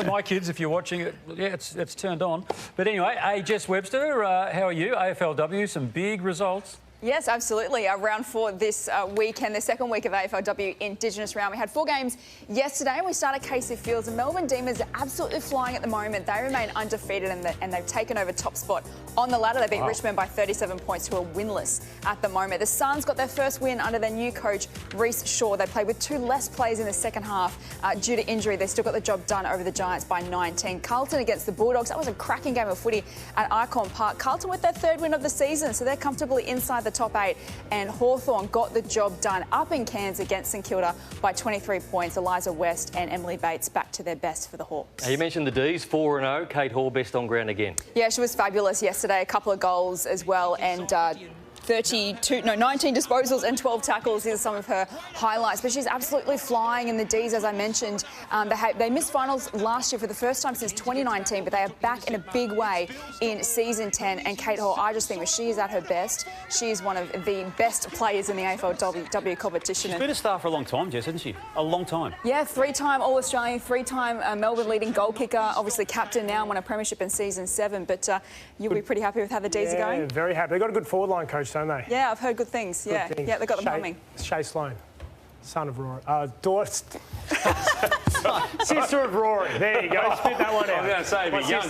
my kids, if you're watching it, yeah, it's turned on. But anyway, hey, Jess Webster, how are you? AFLW, some big results. Yes, absolutely. Round 4 this weekend, the second week of AFLW Indigenous round. We had 4 games yesterday and we started Casey Fields. The Melbourne Demons are absolutely flying at the moment. They remain undefeated and they've taken over top spot on the ladder. They beat Richmond by 37 points, who are winless at the moment. The Suns got their first win under their new coach, Rhys-Jones. They played with 2 less players in the second half due to injury. They still got the job done over the Giants by 19. Carlton against the Bulldogs. That was a cracking game of footy at Icon Park. Carlton with their 3rd win of the season, so they're comfortably inside the top 8, and Hawthorn got the job done up in Cairns against St Kilda by 23 points. Eliza West and Emily Bates back to their best for the Hawks. You mentioned the D's, 4-0. Kate Hall best on ground again. Yeah, she was fabulous yesterday. A couple of goals as well, and 19 disposals and 12 tackles is some of her highlights. But she's absolutely flying in the Ds, as I mentioned. They missed finals last year for the first time since 2019, but they are back in a big way in season 10. And Kate Hall, I just think when she is at her best, she is one of the best players in the AFLW competition. She's been a star for a long time, Jess, hasn't she? A long time. Yeah, 3-time All-Australian, 3-time Melbourne leading goal kicker, obviously captain now, won a premiership in season 7. But you'll be pretty happy with how the Ds are going? Yeah, very happy. They've got a good forward line coach, don't they? Yeah, I've heard good things. Yeah, they got them humming. Shay Sloan, son of Rory. Sister of Rory. There you go. Spit that one out. I was going to say, young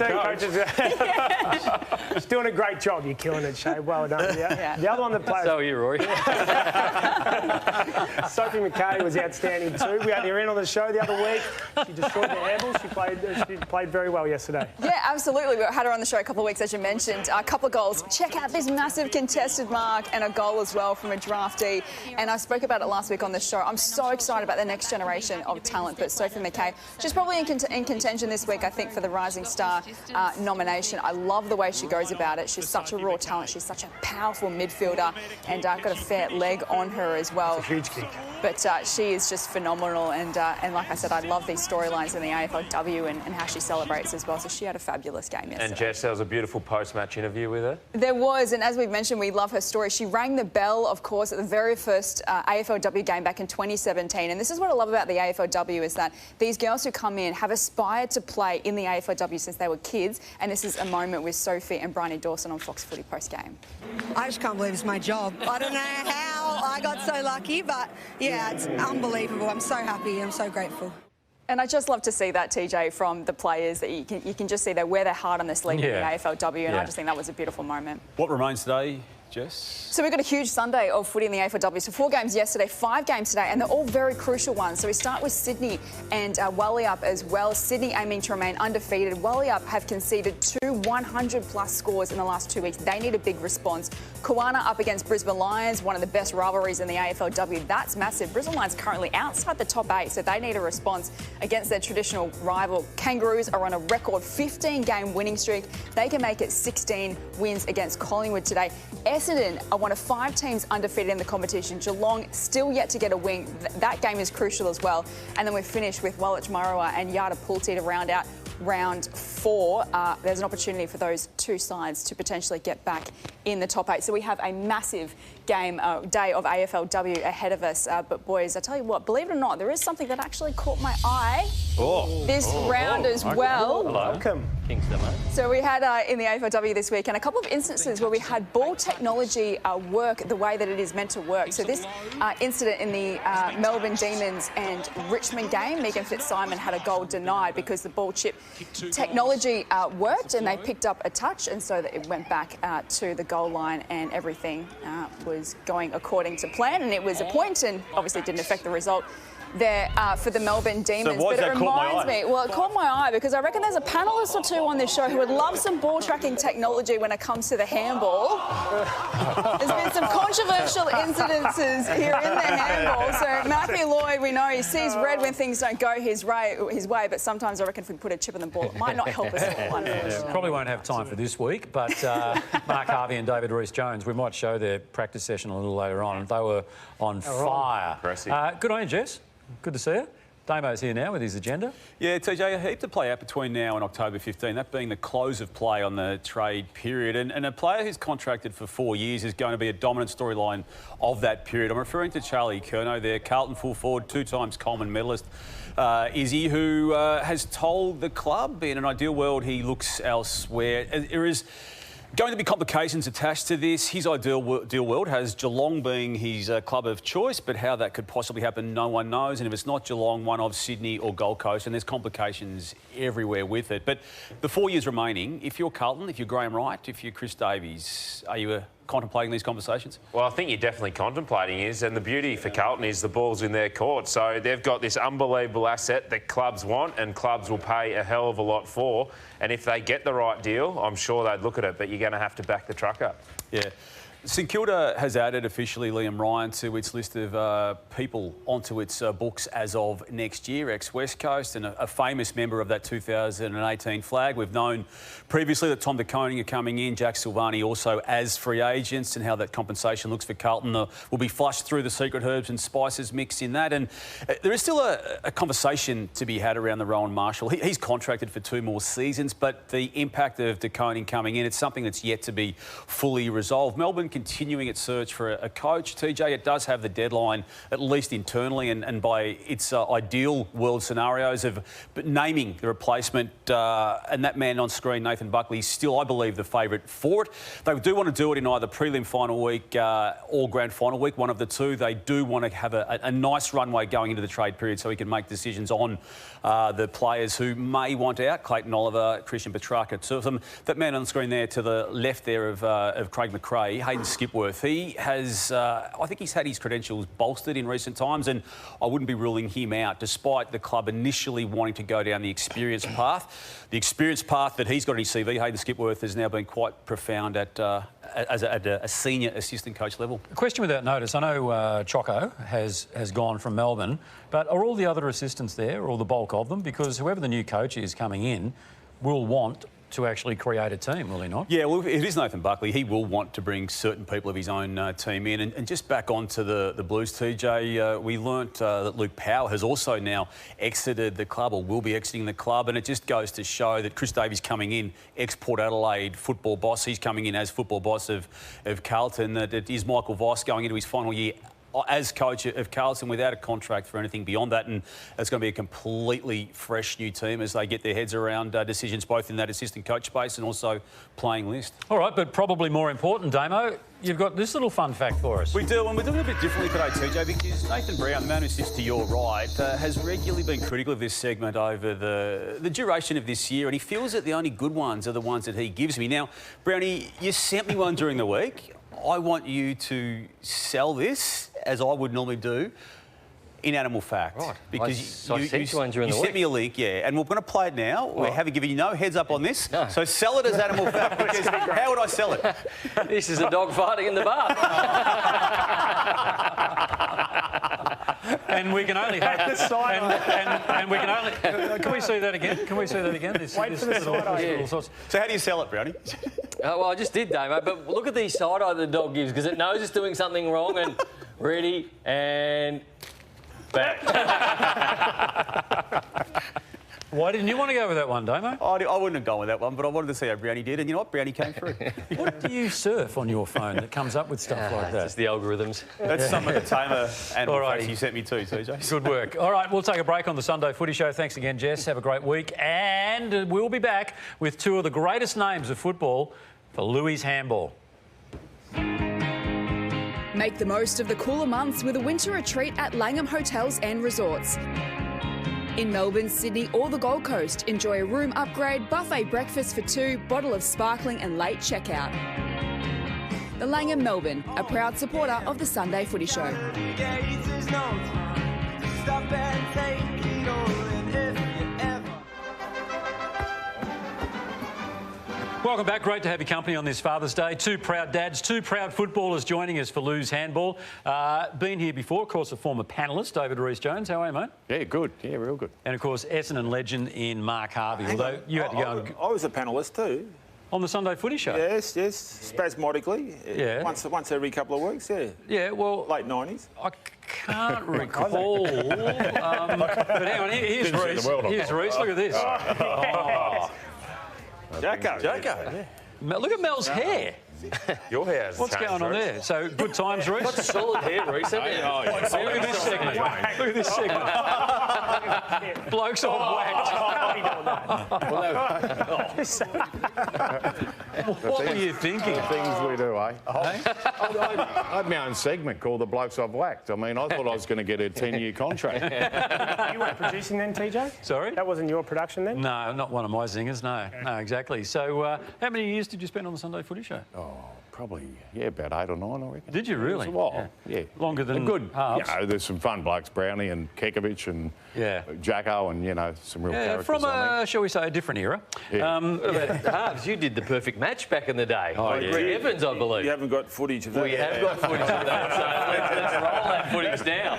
coach. She's doing a great job. You're killing it, Shay. Well done. Yeah. The other one that played... So are you, Rory. Sophie McKay was outstanding too. We had her in on the show the other week. She destroyed the handball. She played very well yesterday. Yeah, absolutely. We had her on the show a couple of weeks, as you mentioned. A couple of goals. Check out this massive contested mark and a goal as well from a draftee. And I spoke about it last week on the show. I'm so excited about the next generation of talent. But Sophie McKay, she's probably in contention this week, I think, for the Rising Star nomination. I love the way she goes about it. She's such a raw talent. She's such a powerful midfielder and got a fair leg on her as well. It's a huge kick. But she is just phenomenal. And like I said, I love these storylines in the AFLW and how she celebrates as well. So she had a fabulous game yesterday. And Jess, there was a beautiful post-match interview with her. There was, and as we've mentioned, we love her story. She rang the bell, of course, at the very first AFLW game back in 2017. And this is what I love about the AFLW is that these girls who come in have aspired to play in the AFLW since they were kids. And this is a moment with Sophie and Browny Dawson on Fox Footy post-game. I just can't believe it's my job. I don't know how I got so lucky, but yeah, it's unbelievable. I'm so happy. I'm so grateful. And I just love to see that, TJ, from the players, that you can just see they wear their heart on their sleeve in the AFLW, and I just think that was a beautiful moment. What remains today, Jess? So we've got a huge Sunday of footy in the AFLW. So 4 games yesterday, 5 games today, and they're all very crucial ones. So we start with Sydney and Walliup as well. Sydney aiming to remain undefeated. Walliup have conceded 2 100-plus scores in the last 2 weeks. They need a big response. Kawana up against Brisbane Lions, one of the best rivalries in the AFLW. That's massive. Brisbane Lions currently outside the top 8, so they need a response against their traditional rival. Kangaroos are on a record 15-game winning streak. They can make it 16 wins against Collingwood today. Essendon are one of 5 teams undefeated in the competition. Geelong still yet to get a win. That game is crucial as well. And then we finish with Woolwich Murrowa and Yada Pulti to round out round 4. There's an opportunity for those 2 sides to potentially get back in the top 8. So we have a massive game day of AFLW ahead of us. But boys, I tell you what, believe it or not, there is something that actually caught my eye this round as well. Welcome. Kingston, mate. So we had in the AFLW this week, and a couple of instances where we had ball technology work the way that it is meant to work. So this incident in the Melbourne Demons and Richmond game, Megan Fitzsimon had a goal denied because the ball chip technology worked and they picked up a touch, and so that it went back to the goal line and everything was going according to plan, and it was a point and obviously didn't affect the result there for the Melbourne Demons. So but it reminds me, well, it caught my eye because I reckon there's a panellist or 2 on this show who would love some ball tracking technology when it comes to the handball. There's been some controversial incidences here in the handball. So Matthew Lloyd, we know he sees red when things don't go his way, but sometimes I reckon if we put a chip in the ball, it might not help us at all, unfortunately. Probably won't have time for this week, but Mark Harvey and David Rhys-Jones, we might show their practice session a little later on. They were on fire. Impressive. Good on you, Jess. Good to see you. Damo's here now with his agenda. Yeah, TJ, a heap to play out between now and October 15, that being the close of play on the trade period. And a player who's contracted for 4 years is going to be a dominant storyline of that period. I'm referring to Charlie Curnow there, Carlton full forward, 2 times Coleman medalist. Izzy, who has told the club in an ideal world he looks elsewhere. There is going to be complications attached to this. His ideal world has Geelong being his club of choice, but how that could possibly happen, no one knows. And if it's not Geelong, one of Sydney or Gold Coast, and there's complications everywhere with it. But the 4 years remaining, if you're Carlton, if you're Graham Wright, if you're Chris Davies, are you contemplating these conversations? Well, I think you're definitely contemplating is, and the beauty for Carlton is the ball's in their court. So they've got this unbelievable asset that clubs want and clubs will pay a hell of a lot for. And if they get the right deal, I'm sure they'd look at it, but you're going to have to back the truck up. Yeah. St Kilda has added officially Liam Ryan to its list of people onto its books as of next year, ex-West Coast, and a famous member of that 2018 flag. We've known previously that Tom de Koning are coming in, Jack Silvani also as free agents, and how that compensation looks for Carlton will be flushed through the secret herbs and spices mix in that. And there is still a conversation to be had around the Rowan Marshall. He's contracted for 2 more seasons, but the impact of de Koning coming in, it's something that's yet to be fully resolved. Melbourne continuing its search for a coach. TJ, it does have the deadline, at least internally and by its ideal world scenarios of naming the replacement. And that man on screen, Nathan Buckley, is still, I believe, the favourite for it. They do want to do it in either prelim final week or grand final week, one of the two. They do want to have a nice runway going into the trade period so he can make decisions on the players who may want out. Clayton Oliver, Christian Petrarca, two of them. That man on the screen there to the left there of Craig McRae, Hayden Skipworth, he has, I think he's had his credentials bolstered in recent times, and I wouldn't be ruling him out, despite the club initially wanting to go down the experience path. The experience path that he's got on his CV, Hayden Skipworth, has now been quite profound at a senior assistant coach level. A question without notice. I know Choco has gone from Melbourne, but are all the other assistants there, or the bulk of them? Because whoever the new coach is coming in will want to actually create a team, will he not? Yeah, well, if it is Nathan Buckley, he will want to bring certain people of his own team in. And just back onto the Blues, TJ, we learnt that Luke Powell has also now exited the club, or will be exiting the club, and it just goes to show that Chris Davies coming in, ex-Port Adelaide football boss, he's coming in as football boss of Carlton, that it is Michael Voss going into his final year as coach of Carlton without a contract for anything beyond that, and it's going to be a completely fresh new team as they get their heads around decisions both in that assistant coach space and also playing list. All right, but probably more important, Damo, you've got this little fun fact for us. We do, and we're doing it a bit differently today, TJ, because Nathan Brown, the man who sits to your right, has regularly been critical of this segment over the duration of this year, and he feels that the only good ones are the ones that he gives me. Now, Brownie, you sent me one during the week. I want you to sell this, as I would normally do, in Animal Fact. Right. Because I sent you one during the week. You sent me a link, yeah, and we're going to play it now. We haven't given you no heads up on this, so sell it as Animal Fact, because how would I sell it? This is a dog farting in the bath. And we can only hope... and we can only... Can we see that again? Can we see that again? Wait for the side-eye. So how do you sell it, Brownie? Well, I just did, Damo, but look at the side-eye the dog gives, because it knows it's doing something wrong, and ready, and back. Why didn't you want to go with that one, Damo? I wouldn't have gone with that one, but I wanted to see how Brownie did, and you know what? Brownie came through. What do you surf on your phone that comes up with stuff like that? Just the algorithms. That's some of the tamer animal facts you sent me too, TJ. Good work. All right, we'll take a break on the Sunday Footy Show. Thanks again, Jess. Have a great week. And we'll be back with two of the greatest names of football for Louis' Handball. Make the most of the cooler months with a winter retreat at Langham Hotels and Resorts. In Melbourne, Sydney or the Gold Coast, enjoy a room upgrade, buffet breakfast for two, bottle of sparkling and late checkout. The Langham Melbourne, a proud supporter of the Sunday Footy Show. Welcome back. Great to have your company on this Father's Day. Two proud dads, two proud footballers joining us for Lou's Handball. Been here before, of course, a former panellist, David Rhys-Jones. How are you, mate? Yeah, good. Yeah, real good. And, of course, Essendon legend in Mark Harvey. Although you had to go and... I was a panellist too. On the Sunday Footy Show? Yes, spasmodically. Yeah. Once every couple of weeks, yeah. Yeah, well... Late 90s. I can't recall. But hang on, here's Rhys. Here's Rhys. Look at this. Jacko. Yeah. Look at Mel's hair. Your hair. What's going on there? So, good times, Rhys? What's solid hair, Rhys? Look at this segment. Look at this segment. Blokes all whacked. What were you thinking? The things we do, eh? I had my own segment called The Blokes I've Whacked. I mean, I thought I was going to get a 10-year contract. You weren't producing then, TJ? Sorry? That wasn't your production then? No, not one of my singers, no. Okay. No, exactly. So, how many years did you spend on the Sunday Footy Show? Oh, probably, about 8 or 9, I reckon. Did you really? It was a while, yeah. Longer than good. halves. You know, there's some fun blokes, Browny and Kekovich and Jacko and, you know, some real characters from on there. shall we say, a different era. But Harves, you did the perfect match back in the day. Greg Evans, I believe. You haven't got footage of that. We have got footage of that, so let's roll that footage down.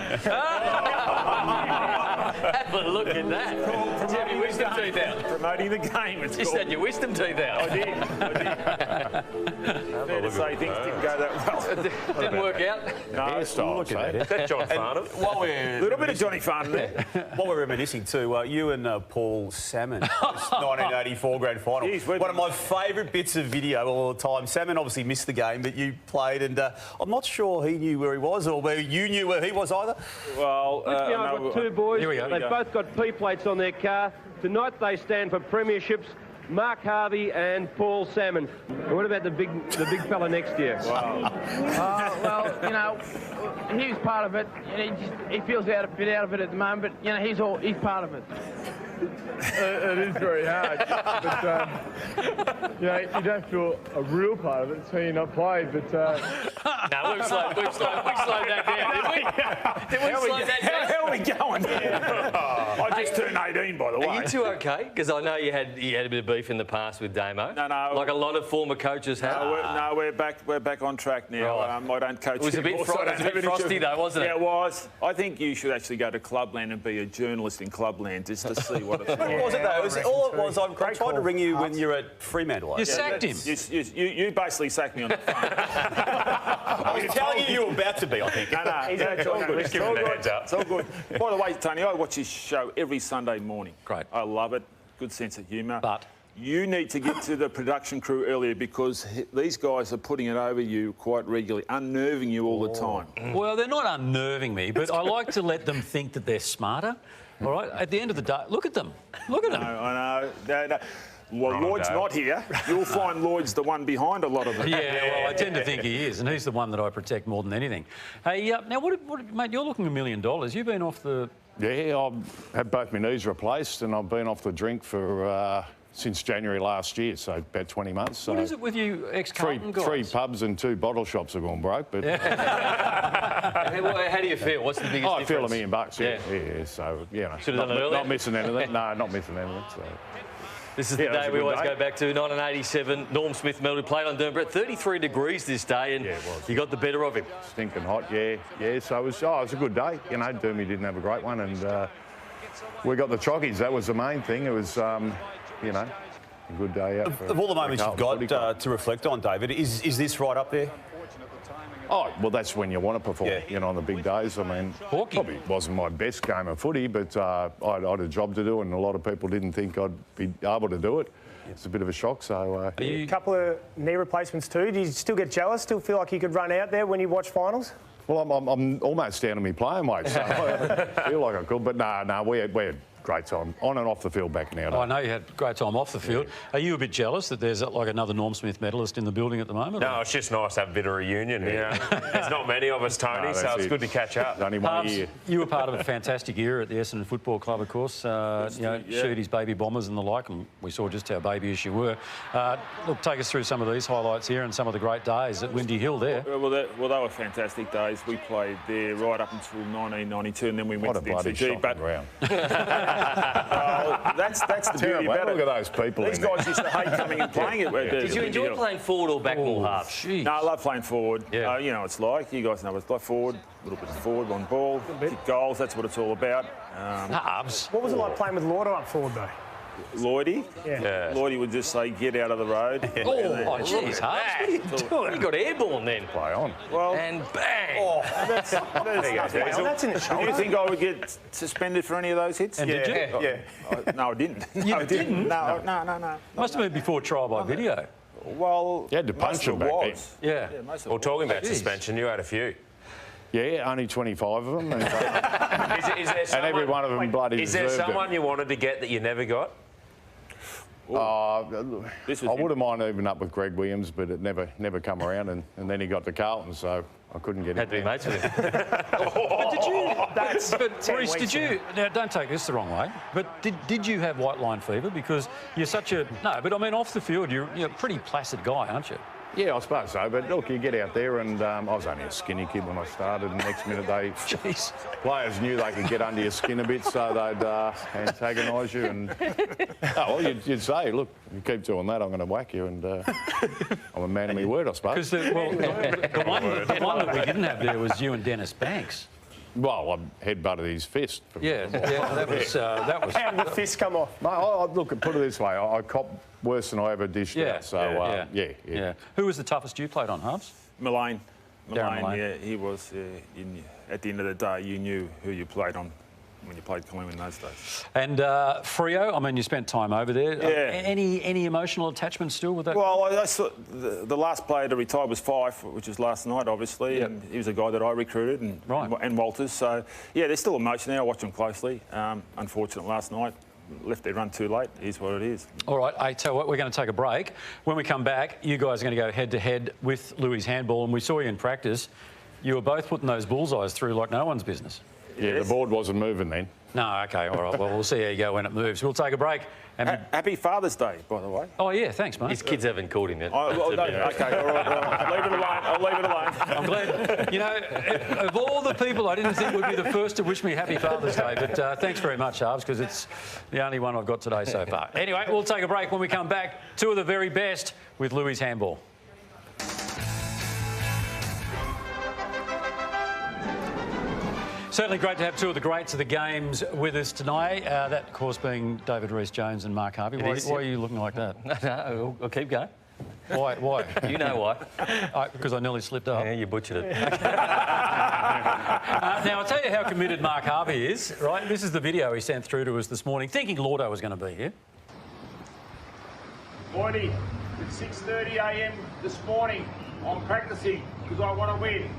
Have a look at that. Did you have your wisdom teeth out? Promoting the game. It's Just had your wisdom teeth out. I did. Fair to say things didn't go that well. Didn't work out? No, hairstyles, eh? That's John Farnham. A little bit of Johnny Farnham there. While we're reminiscing too, you and Paul Salmon, 1984 grand final. Jeez, one of my favourite bits of video all the time. Salmon obviously missed the game, but you played, and I'm not sure he knew where he was or where you knew where he was either. Well, I've got two boys. Here we go. They've both got P plates on their car. Tonight they stand for premierships. Mark Harvey and Paul Salmon. And what about the big fella next year? Wow. Well, you know, he was part of it. He feels a bit out of it at the moment, but you know, he's part of it. It is very hard, but you know, you don't feel a real part of it until you're not played. But no, we've slowed that down, didn't we? Did we slow that down? How are we going? I just turned 18, by the way. Are you two okay? Because I know you had a bit of beef in the past with Damo. No. Like a lot of former coaches have. No, we're back on track now. Right. I don't coach. It was a bit frosty though, wasn't it? Yeah, it was. I think you should actually go to Clubland and be a journalist in Clubland just to see what it's like. What was it though? All it was, I tried to ring you when you were at Fremantle. You sacked him. You basically sacked me on the phone. I was telling you were about to be, I think. No, it's all good. It's all good. It's all good. By the way, Tony, I watch this show every Sunday morning. Great. I love it. Good sense of humour. But you need to get to the production crew earlier because these guys are putting it over you quite regularly, unnerving you all the time. Well, they're not unnerving me, but I like to let them think that they're smarter. All right? At the end of the day, look at them. Look at them. I know. Well, Lloyd's not here. You'll find Lloyd's the one behind a lot of them. Yeah, well, I tend to think he is, and he's the one that I protect more than anything. Hey, now, mate, you're looking $1 million. You've been off the... Yeah, I've had both my knees replaced, and I've been off the drink for since January last year, so about 20 months. So what is it with you ex-Carlton guys? 3 pubs and 2 bottle shops have gone broke, but... How do you feel? What's the biggest difference? I feel $1 million, yeah. So, you know, should have done it earlier? Not missing anything. No, not missing anything, so... This is the day we always go back to, 1987. Norm Smith Melody played on Dermot. 33 degrees this day, and you got the better of him. Stinking hot, yeah. So it was a good day. You know, Dermy didn't have a great one, and we got the chockies. That was the main thing. It was, you know, a good day out. Of all the moments you've got to reflect on, David, is this right up there? Oh, well, that's when you want to perform, you know, on the big days. I mean, probably wasn't my best game of footy, but I had a job to do, and a lot of people didn't think I'd be able to do it. It's a bit of a shock, so... A couple of knee replacements too. Do you still get jealous? Still feel like you could run out there when you watch finals? Well, I'm almost down to me playing weight, so I feel like I could. But no, we had great time on and off the field back now. I know you had a great time off the field. Are you a bit jealous that there's like another Norm Smith medalist in the building at the moment? No, it's just nice to have a bit of reunion. Yeah. There's not many of us, Tony, so it's good to catch up. Only one year. You were part of a fantastic era at the Essendon Football Club, of course. You know, Shooty's baby bombers and the like, and we saw just how babyish you were. Look, take us through some of these highlights here and some of the great days at Windy Hill there. Well, they were fantastic days. We played there right up until 1992, and then we went to the MCG. But that's the beauty about it. Look at those people. These guys used to hate coming and playing it. Did you enjoy playing forward or back more half? No, I love playing forward. Yeah. You know, it's like, you guys know what it's like, forward, a little bit of forward, on ball, kick goals, that's what it's all about. Halves. What was it like playing with Llordo up forward, though? Lloydie? Yeah. Lloydie would just say, get out of the road. Oh, jeez, Harvey. What are you doing? You got airborne then. Play on. Well, and bang. Oh, that's in the shoulder. Do you think I would get suspended for any of those hits? And did you? Yeah. No, I didn't. You didn't? No. Must have been before trial by video. Well, you had to punch them back then. Yeah. Well, talking about suspension, you had a few. Yeah, only 25 of them. And, is there someone, and every one of them bloody Is there deserved someone it. you wanted to get that you never got? I wouldn't mind even up with Greg Williams, but it never come around, and then he got to Carlton, so I couldn't get Had to be mates with him. But did you... But, Rhys, did you... Now, don't take this the wrong way, but did you have white line fever? Because you're such a... No, but I mean, off the field, you're a pretty placid guy, aren't you? Yeah, I suppose so. But look, you get out there, and I was only a skinny kid when I started. And next minute, players knew they could get under your skin a bit, so they'd antagonise you. And you'd say, "Look, you keep doing that, I'm going to whack you." And I'm a man of my word, I suppose. Because the one that we didn't have there was you and Dennis Banks. Well, I headbutted his fist. Yeah, that was... How did the fist come off? No, look, put it this way, I copped worse than I ever dished out. So, yeah. Who was the toughest you played on, Harves? Mullane. Mullane. Yeah, he was. At the end of the day, you knew who you played on when you played Collingwood in those days. And Freo, I mean, you spent time over there. Yeah. Any emotional attachment still with that? Well, I saw the last player to retire was Fife, which was last night, obviously, and he was a guy that I recruited, and Walters. So, yeah, there's still emotion there. I watch them closely. Unfortunate last night. Left their run too late. It is what it is. All right, I tell you what, we're going to take a break. When we come back, you guys are going to go head-to-head with Louis' handball, and we saw you in practice. You were both putting those bullseyes through like no one's business. Yeah, the board wasn't moving then. No, OK, all right. Well, we'll see how you go when it moves. We'll take a break. And Happy Father's Day, by the way. Oh, yeah, thanks, mate. His kids haven't called him yet. OK, all right. Leave it alone. I'll leave it alone. I'm glad. You know, of all the people, I didn't think would be the first to wish me Happy Father's Day, but thanks very much, Harves, because it's the only one I've got today so far. Anyway, we'll take a break. When we come back, two of the very best with Louis' handball. Certainly great to have two of the greats of the games with us tonight. That, of course, being David Rhys-Jones and Mark Harvey. Why are you looking like that? No, I'll keep going. Why? You know why. Because I nearly slipped up. Yeah, you butchered it. Now, I'll tell you how committed Mark Harvey is, right? This is the video he sent through to us this morning, thinking Llordo was going to be here. Boydie, it's 6:30 a.m. this morning. I'm practicing because I want to win.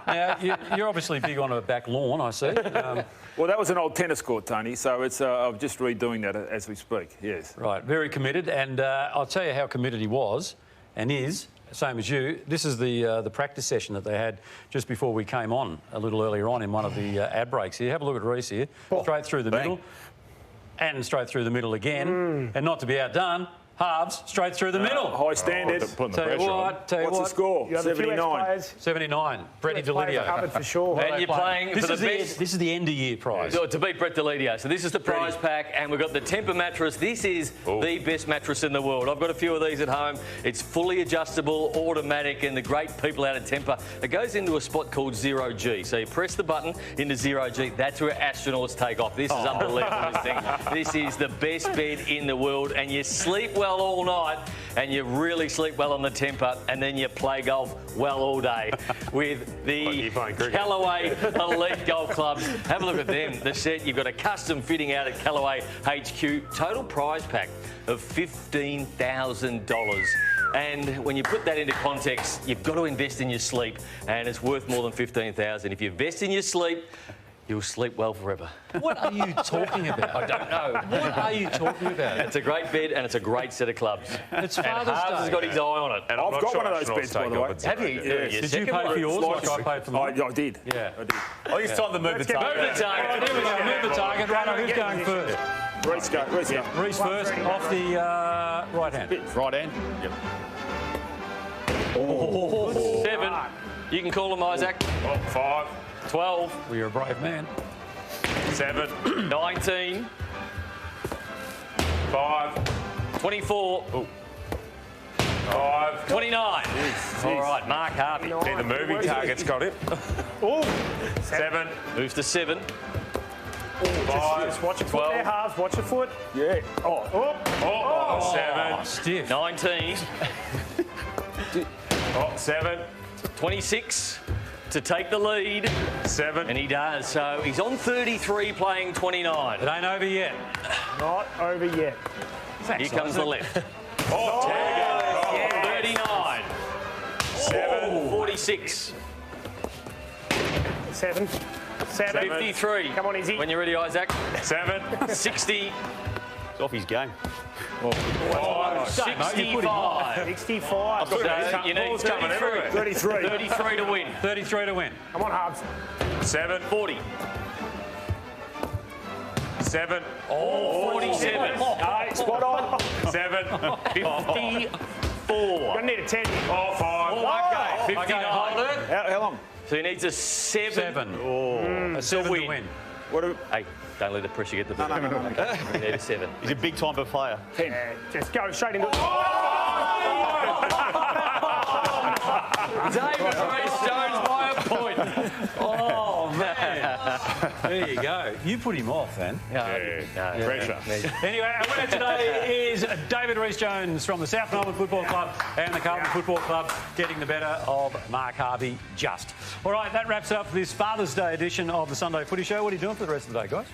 Now, you're obviously big on a back lawn, I see. Well, that was an old tennis court, Tony, so it's I'm just redoing that as we speak, yes. Right, very committed, and I'll tell you how committed he was and is, same as you. This is the practice session that they had just before we came on a little earlier on in one of the ad breaks here. Have a look at Rhys here, straight through the middle, and straight through the middle again, and not to be outdone, Harves, straight through the middle. High standards. Tell you what. What's the score? 79. 79. Bretty Delidio. Covered for sure. And you're playing for the best. This is the end-of-year prize. To beat Brett Delidio. So this is the prize pack, and we've got the Temper mattress. This is the best mattress in the world. I've got a few of these at home. It's fully adjustable, automatic, and the great people out of Temper. It goes into a spot called 0G. So you press the button into 0G. That's where astronauts take off. This is unbelievable, this thing. This is the best bed in the world, and you sleep well all night, and you really sleep well on the Temper, and then you play golf well all day with the Callaway Elite Golf Clubs. Have a look at them. The set, you've got a custom fitting out at Callaway HQ. Total prize pack of $15,000. And when you put that into context, you've got to invest in your sleep, and it's worth more than $15,000. If you invest in your sleep, you'll sleep well forever. What are you talking about? I don't know. What are you talking about? It's a great bed and it's a great set of clubs. It's Father's Day. Harves has got his eye on it. And I've got one of those beds, by the way. Have you? Yes. Did you pay for yours like I paid for mine? I did. Yeah. I did. I think it's time to move the target. Move the target. Here we go. Move the target. Right, who's going first? Rhys go. Rhys first, off the right hand. Right hand? Yep. Oh. 7. You can call him, Isaac. 5. 12. Well, you're a brave man. 7. 19. 5. 24. 5. 29. All right, Mark Harvey. The moving target's got it. 7. Moves to 7. 5. Watch your foot there, Harves. Watch your foot. Yeah. 7. Stiff. 19. 7. 26 to take the lead. 7. And he does. So he's on 33 playing 29. It ain't over yet. Not over yet. Here comes the left. 39. 7. 46. 7. 53. Come on, Izzy. When you're ready, Isaac. 7. 60. It's off his game. 65. 65. So you need 33. 33 to win. 33 to win. Come on, Harves. 7. 40. 7. 47. Spot on. 7. 54. Gonna need a 10. 5. Okay, 59. Okay, hold it. How long? So he needs a 7. A 7 to win. Hey, don't let the pressure get the better. No. You need a 7. He's a big time player. 10. Just go straight into it. David Rhys-Jones by a point. Oh, man. There you go. You put him off, then. Yeah. Pressure. Anyway, our winner today is David Rhys-Jones from the South Melbourne Football Club and the Carlton Football Club, getting the better of Mark Harvey just. All right, that wraps up this Father's Day edition of the Sunday Footy Show. What are you doing for the rest of the day, guys?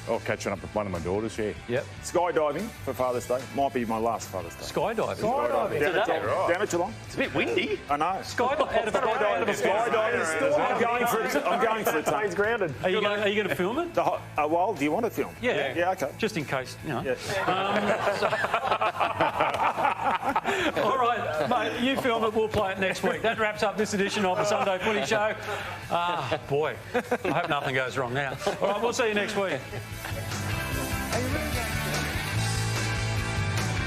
Oh, catching up with one of my daughters, yeah. Yep. Skydiving for Father's Day. Might be my last Father's Day. Skydiving? Down at Geelong. It's a bit windy. I know. Skydiving out of a skydiving. I'm going for it. He's grounded. Are you going to film it? Well, do you want to film? Yeah. Yeah, okay. Just in case, you know. Yeah. All right, mate, you film it, we'll play it next week. That wraps up this edition of the Sunday Footy Show. Boy, I hope nothing goes wrong now. All right, we'll see you next week. Are you really going?